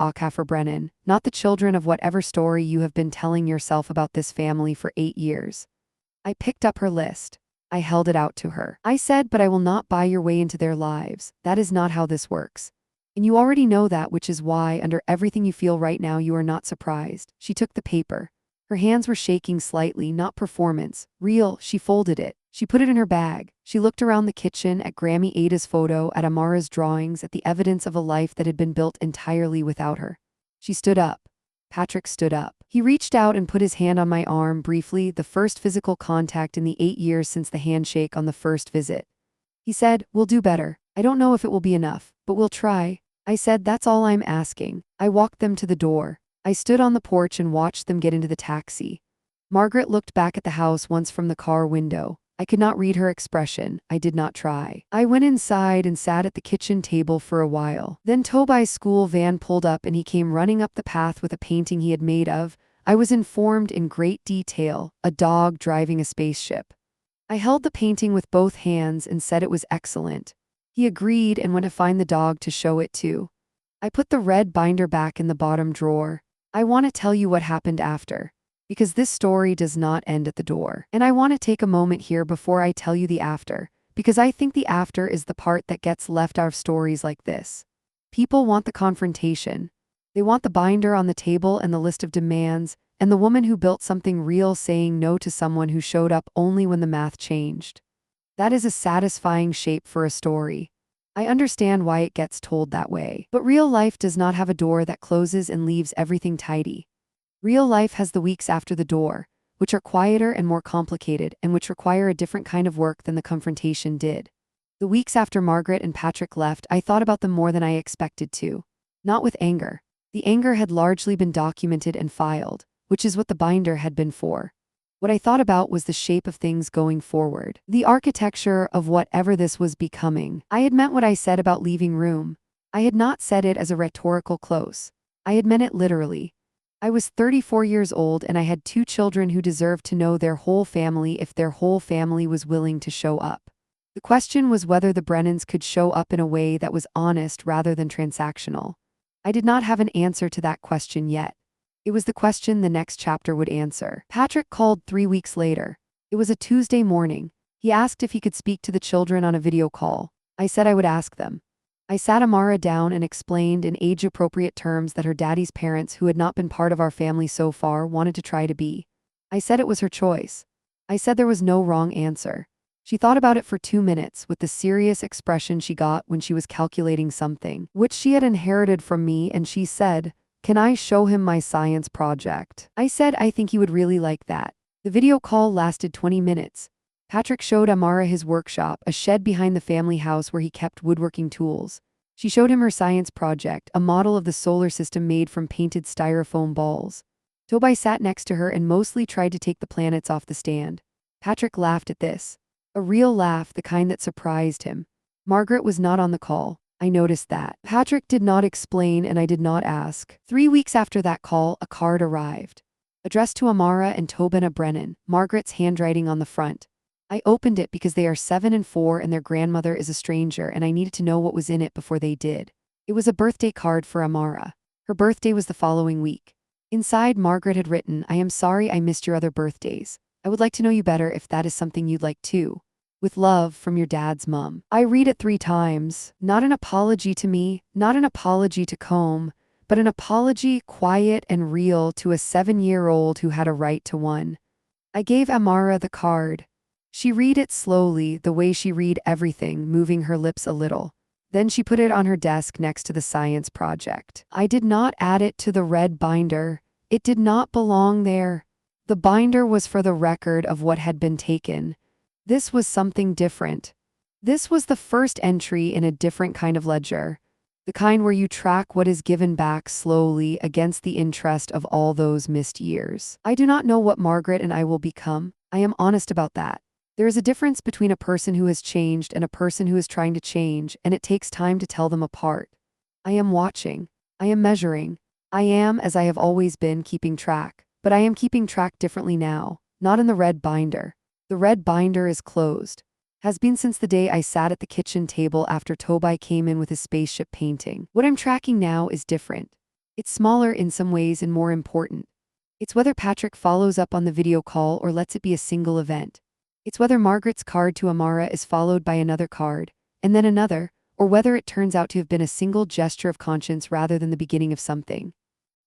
S1: Brennan, not the children of whatever story you have been telling yourself about this family for 8 years. I picked up her list. I held it out to her. I said, "But I will not buy your way into their lives. That is not how this works. And you already know that, which is why, under everything you feel right now, you are not surprised." She took the paper. Her hands were shaking slightly, not performance. Real. She folded it. She put it in her bag. She looked around the kitchen, at Grammy Ada's photo, at Amara's drawings, at the evidence of a life that had been built entirely without her. She stood up. Patrick stood up. He reached out and put his hand on my arm briefly, the first physical contact in the 8 years since the handshake on the first visit. He said, "We'll do better. I don't know if it will be enough, but we'll try." I said, "That's all I'm asking." I walked them to the door. I stood on the porch and watched them get into the taxi. Margaret looked back at the house once from the car window. I could not read her expression. I did not try. I went inside and sat at the kitchen table for a while. Then Toby's school van pulled up and he came running up the path with a painting he had made of, I was informed in great detail, a dog driving a spaceship. I held the painting with both hands and said it was excellent. He agreed and went to find the dog to show it to. I put the red binder back in the bottom drawer. I want to tell you what happened after, because this story does not end at the door. And I want to take a moment here before I tell you the after, because I think the after is the part that gets left out of stories like this. People want the confrontation. They want the binder on the table and the list of demands, and the woman who built something real saying no to someone who showed up only when the math changed. That is a satisfying shape for a story. I understand why it gets told that way. But real life does not have a door that closes and leaves everything tidy. Real life has the weeks after the door, which are quieter and more complicated and which require a different kind of work than the confrontation did. The weeks after Margaret and Patrick left, I thought about them more than I expected to. Not with anger. The anger had largely been documented and filed, which is what the binder had been for. What I thought about was the shape of things going forward, the architecture of whatever this was becoming. I had meant what I said about leaving room. I had not said it as a rhetorical close. I had meant it literally. I was 34 years old and I had 2 children who deserved to know their whole family if their whole family was willing to show up. The question was whether the Brennans could show up in a way that was honest rather than transactional. I did not have an answer to that question yet. It was the question the next chapter would answer. Patrick called 3 weeks later. It was a Tuesday morning. He asked if he could speak to the children on a video call. I said I would ask them. I sat Amara down and explained in age-appropriate terms that her daddy's parents, who had not been part of our family so far, wanted to try to be. I said it was her choice. I said there was no wrong answer. She thought about it for 2 minutes with the serious expression she got when she was calculating something, which she had inherited from me, and she said, "Can I show him my science project?" I said I think he would really like that. The video call lasted 20 minutes. Patrick showed Amara his workshop, a shed behind the family house where he kept woodworking tools. She showed him her science project, a model of the solar system made from painted styrofoam balls. Toby sat next to her and mostly tried to take the planets off the stand. Patrick laughed at this. A real laugh, the kind that surprised him. Margaret was not on the call. I noticed that. Patrick did not explain and I did not ask. 3 weeks after that call, a card arrived. Addressed to Amara and Tobin Brennan, Margaret's handwriting on the front. I opened it because they are 7 and 4 and their grandmother is a stranger and I needed to know what was in it before they did. It was a birthday card for Amara. Her birthday was the following week. Inside, Margaret had written, "I am sorry I missed your other birthdays. I would like to know you better if that is something you'd like too. With love, from your dad's mom." I read it 3 times. Not an apology to me, not an apology to Combe, but an apology, quiet and real, to a 7-year-old who had a right to one. I gave Amara the card. She read it slowly, the way she read everything, moving her lips a little. Then she put it on her desk next to the science project. I did not add it to the red binder. It did not belong there. The binder was for the record of what had been taken. This was something different. This was the first entry in a different kind of ledger. The kind where you track what is given back slowly against the interest of all those missed years. I do not know what Margaret and I will become. I am honest about that. There is a difference between a person who has changed and a person who is trying to change, and it takes time to tell them apart. I am watching. I am measuring. I am, as I have always been, keeping track. But I am keeping track differently now, not in the red binder. The red binder is closed. Has been since the day I sat at the kitchen table after Toby came in with his spaceship painting. What I'm tracking now is different. It's smaller in some ways and more important. It's whether Patrick follows up on the video call or lets it be a single event. It's whether Margaret's card to Amara is followed by another card, and then another, or whether it turns out to have been a single gesture of conscience rather than the beginning of something.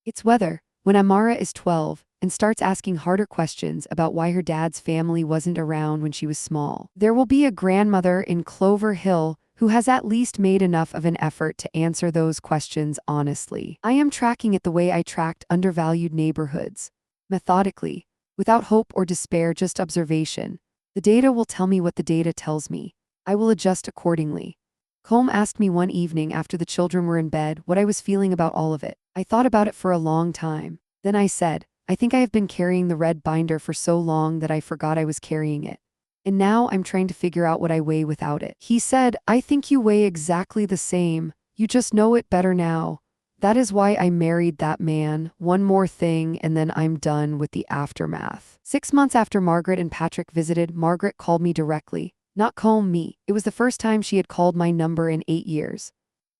S1: It's whether, when Amara is 12, and starts asking harder questions about why her dad's family wasn't around when she was small. There will be a grandmother in Clover Hill who has at least made enough of an effort to answer those questions honestly. I am tracking it the way I tracked undervalued neighborhoods. Methodically, without hope or despair, just observation. The data will tell me what the data tells me. I will adjust accordingly. Colm asked me one evening after the children were in bed what I was feeling about all of it. I thought about it for a long time. Then I said, I think I have been carrying the red binder for so long that I forgot I was carrying it. And now I'm trying to figure out what I weigh without it. He said, I think you weigh exactly the same. You just know it better now. That is why I married that man. One more thing, and then I'm done with the aftermath. 6 months after Margaret and Patrick visited, Margaret called me directly. Not Colm, me. It was the first time she had called my number in 8 years.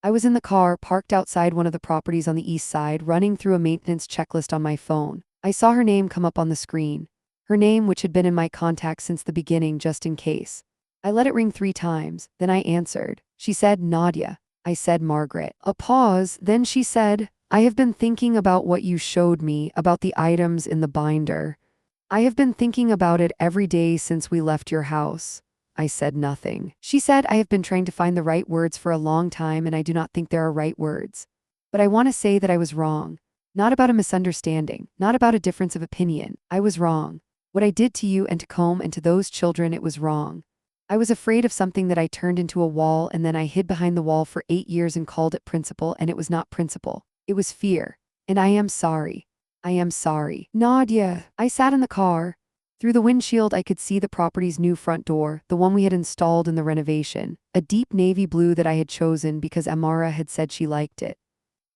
S1: I was in the car, parked outside one of the properties on the east side, running through a maintenance checklist on my phone. I saw her name come up on the screen. Her name, which had been in my contacts since the beginning, just in case. I let it ring 3 times, then I answered. She said, Nadia. I said, Margaret. A pause, then she said, I have been thinking about what you showed me, about the items in the binder. I have been thinking about it every day since we left your house. I said nothing. She said, I have been trying to find the right words for a long time and I do not think there are right words. But I want to say that I was wrong. Not about a misunderstanding, not about a difference of opinion. I was wrong. What I did to you and to Colm and to those children, it was wrong. I was afraid of something that I turned into a wall and then I hid behind the wall for 8 years and called it principle, and it was not principle. It was fear. And I am sorry. I am sorry. Nadia. I sat in the car. Through the windshield, I could see the property's new front door, the one we had installed in the renovation, a deep navy blue that I had chosen because Amara had said she liked it.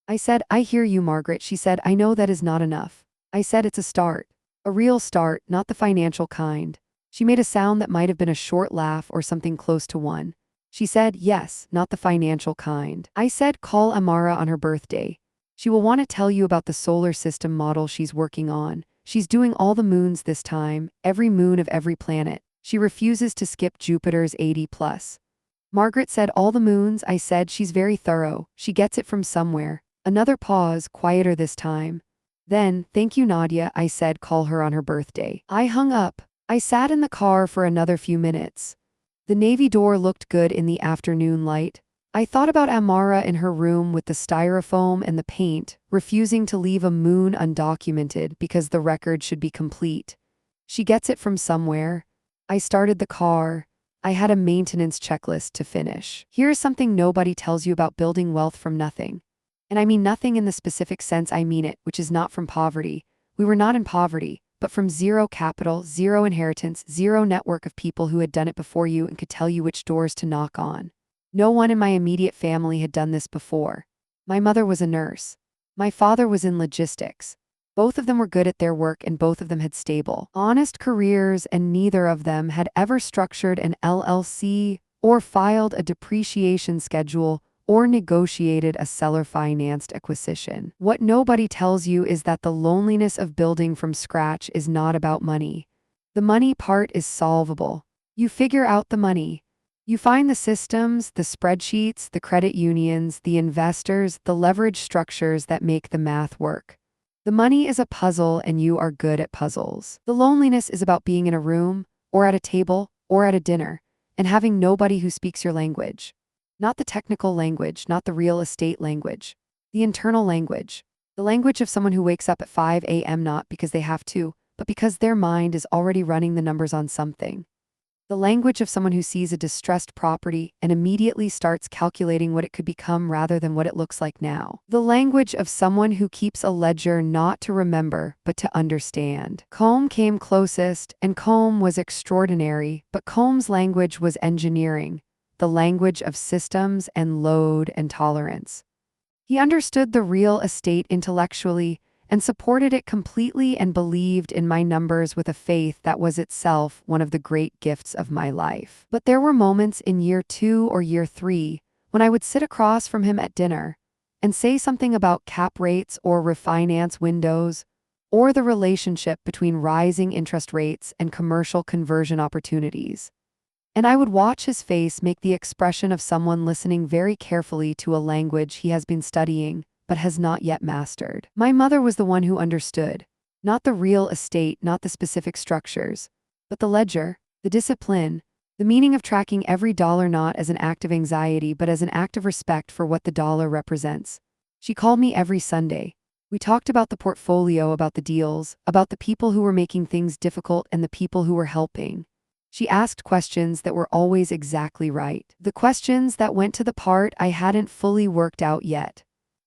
S1: I said, I hear you, Margaret. She said, I know that is not enough. I said, it's a start. A real start, not the financial kind. She made a sound that might have been a short laugh or something close to one. She said, yes, not the financial kind. I said, call Amara on her birthday. She will want to tell you about the solar system model she's working on. She's doing all the moons this time, every moon of every planet. She refuses to skip Jupiter's 80+. Margaret said, all the moons. I said, she's very thorough. She gets it from somewhere. Another pause, quieter this time. Then, thank you, Nadia, I said, call her on her birthday. I hung up. I sat in the car for another few minutes. The navy door looked good in the afternoon light. I thought about Amara in her room with the styrofoam and the paint, refusing to leave a moon undocumented because the record should be complete. She gets it from somewhere. I started the car. I had a maintenance checklist to finish. Here's something nobody tells you about building wealth from nothing. And I mean nothing in the specific sense I mean it, which is not from poverty. We were not in poverty, but from zero capital, zero inheritance, zero network of people who had done it before you and could tell you which doors to knock on. No one in my immediate family had done this before. My mother was a nurse. My father was in logistics. Both of them were good at their work and both of them had stable, honest careers, and neither of them had ever structured an LLC or filed a depreciation schedule or negotiated a seller-financed acquisition. What nobody tells you is that the loneliness of building from scratch is not about money. The money part is solvable. You figure out the money. You find the systems, the spreadsheets, the credit unions, the investors, the leverage structures that make the math work. The money is a puzzle and you are good at puzzles. The loneliness is about being in a room, or at a table, or at a dinner, and having nobody who speaks your language. Not the technical language, not the real estate language. The internal language. The language of someone who wakes up at 5 a.m. not because they have to, but because their mind is already running the numbers on something. The language of someone who sees a distressed property and immediately starts calculating what it could become rather than what it looks like now. The language of someone who keeps a ledger not to remember, but to understand. Colm came closest, and Colm was extraordinary, but Colm's language was engineering, the language of systems and load and tolerance. He understood the real estate intellectually and supported it completely and believed in my numbers with a faith that was itself one of the great gifts of my life. But there were moments in year 2 or year 3 when I would sit across from him at dinner and say something about cap rates or refinance windows or the relationship between rising interest rates and commercial conversion opportunities. And I would watch his face make the expression of someone listening very carefully to a language he has been studying but has not yet mastered. My mother was the one who understood. Not the real estate, not the specific structures, but the ledger, the discipline, the meaning of tracking every dollar not as an act of anxiety but as an act of respect for what the dollar represents. She called me every Sunday. We talked about the portfolio, about the deals, about the people who were making things difficult and the people who were helping. She asked questions that were always exactly right. The questions that went to the part I hadn't fully worked out yet.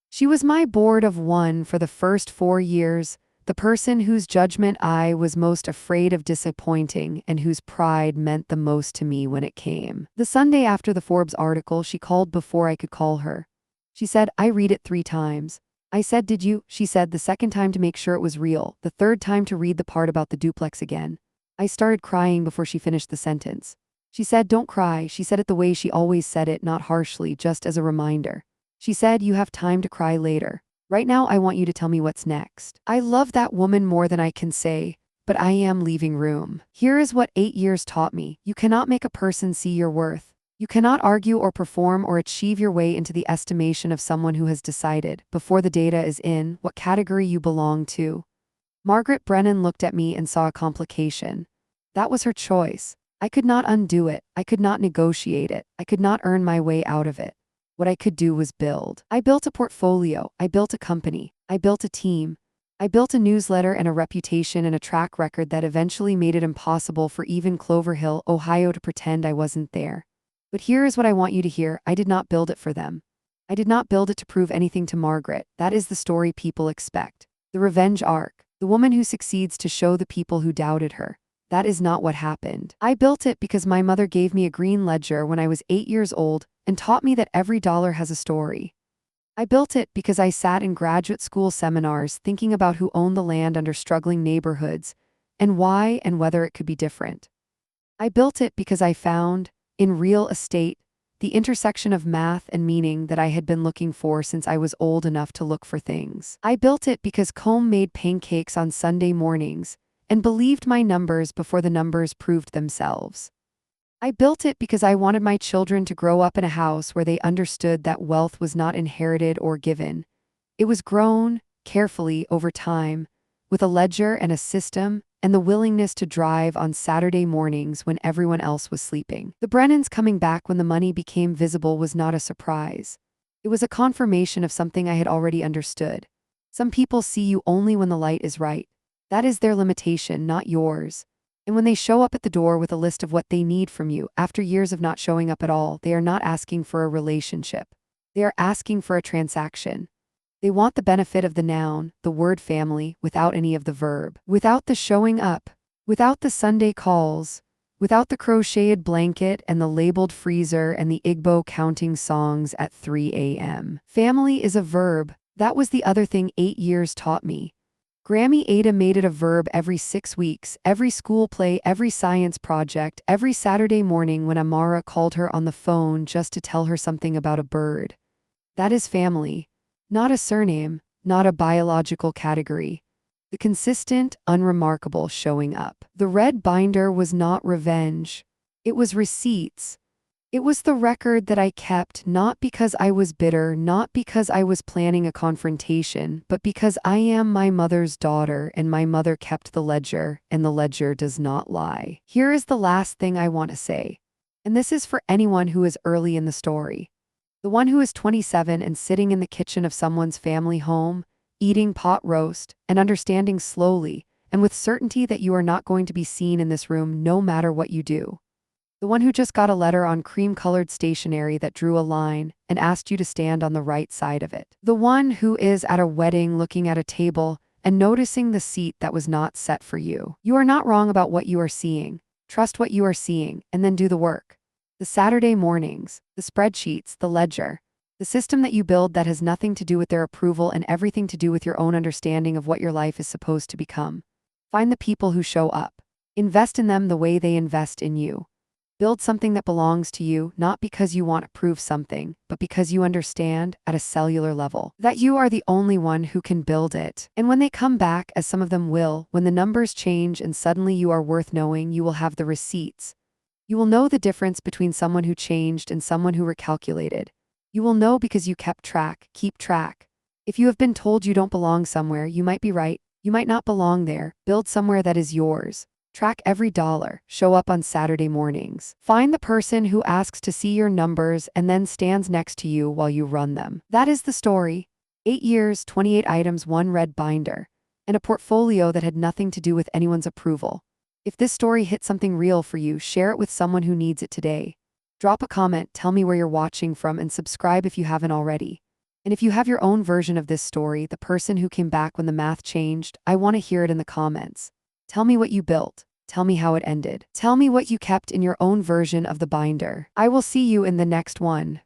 S1: She was my board of one for the first 4 years, the person whose judgment I was most afraid of disappointing and whose pride meant the most to me when it came. The Sunday after the Forbes article, she called before I could call her. She said, "I read it 3 times. I said, "Did you?" She said, "The second time to make sure it was real, the third time to read the part about the duplex again." I started crying before she finished the sentence. She said, "Don't cry." She said it the way she always said it, not harshly, just as a reminder. She said, "You have time to cry later. Right now, I want you to tell me what's next." I love that woman more than I can say, but I am leaving room. Here is what 8 years taught me. You cannot make a person see your worth. You cannot argue or perform or achieve your way into the estimation of someone who has decided, before the data is in, what category you belong to. Margaret Brennan looked at me and saw a complication. That was her choice. I could not undo it. I could not negotiate it. I could not earn my way out of it. What I could do was build. I built a portfolio. I built a company. I built a team. I built a newsletter and a reputation and a track record that eventually made it impossible for even Clover Hill, Ohio, to pretend I wasn't there. But here is what I want you to hear. I did not build it for them. I did not build it to prove anything to Margaret. That is the story people expect. The revenge arc. The woman who succeeds to show the people who doubted her. That is not what happened. I built it because my mother gave me a green ledger when I was 8 years old and taught me that every dollar has a story. I built it because I sat in graduate school seminars thinking about who owned the land under struggling neighborhoods and why and whether it could be different. I built it because I found, in real estate, the intersection of math and meaning that I had been looking for since I was old enough to look for things. I built it because Combe made pancakes on Sunday mornings and believed my numbers before the numbers proved themselves. I built it because I wanted my children to grow up in a house where they understood that wealth was not inherited or given. It was grown, carefully, over time, with a ledger and a system, and the willingness to drive on Saturday mornings when everyone else was sleeping. The Brennans coming back when the money became visible was not a surprise. It was a confirmation of something I had already understood. Some people see you only when the light is right. That is their limitation, not yours. And when they show up at the door with a list of what they need from you, after years of not showing up at all, they are not asking for a relationship. They are asking for a transaction. They want the benefit of the noun, the word family, without any of the verb, without the showing up, without the Sunday calls, without the crocheted blanket and the labeled freezer and the Igbo counting songs at 3 a.m. Family is a verb. That was the other thing 8 years taught me. Grammy Ada made it a verb every 6 weeks, every school play, every science project, every Saturday morning when Amara called her on the phone just to tell her something about a bird. That is family. Not a surname, not a biological category. The consistent, unremarkable showing up. The red binder was not revenge. It was receipts. It was the record that I kept, not because I was bitter, not because I was planning a confrontation, but because I am my mother's daughter and my mother kept the ledger, and the ledger does not lie. Here is the last thing I want to say. And this is for anyone who is early in the story. The one who is 27 and sitting in the kitchen of someone's family home, eating pot roast, and understanding slowly, and with certainty that you are not going to be seen in this room no matter what you do. The one who just got a letter on cream-colored stationery that drew a line and asked you to stand on the right side of it. The one who is at a wedding looking at a table and noticing the seat that was not set for you. You are not wrong about what you are seeing. Trust what you are seeing and then do the work. The Saturday mornings, the spreadsheets, the ledger, the system that you build that has nothing to do with their approval and everything to do with your own understanding of what your life is supposed to become. Find the people who show up. Invest in them the way they invest in you. Build something that belongs to you, not because you want to prove something, but because you understand, at a cellular level, that you are the only one who can build it. And when they come back, as some of them will, when the numbers change and suddenly you are worth knowing, you will have the receipts. You will know the difference between someone who changed and someone who recalculated. You will know because you kept track, keep track. If you have been told you don't belong somewhere, you might be right. You might not belong there. Build somewhere that is yours. Track every dollar. Show up on Saturday mornings. Find the person who asks to see your numbers and then stands next to you while you run them. That is the story. 8 years, 28 items, 1 red binder, and a portfolio that had nothing to do with anyone's approval. If this story hit something real for you, share it with someone who needs it today. Drop a comment, tell me where you're watching from, and subscribe if you haven't already. And if you have your own version of this story, the person who came back when the math changed, I want to hear it in the comments. Tell me what you built. Tell me how it ended. Tell me what you kept in your own version of the binder. I will see you in the next one.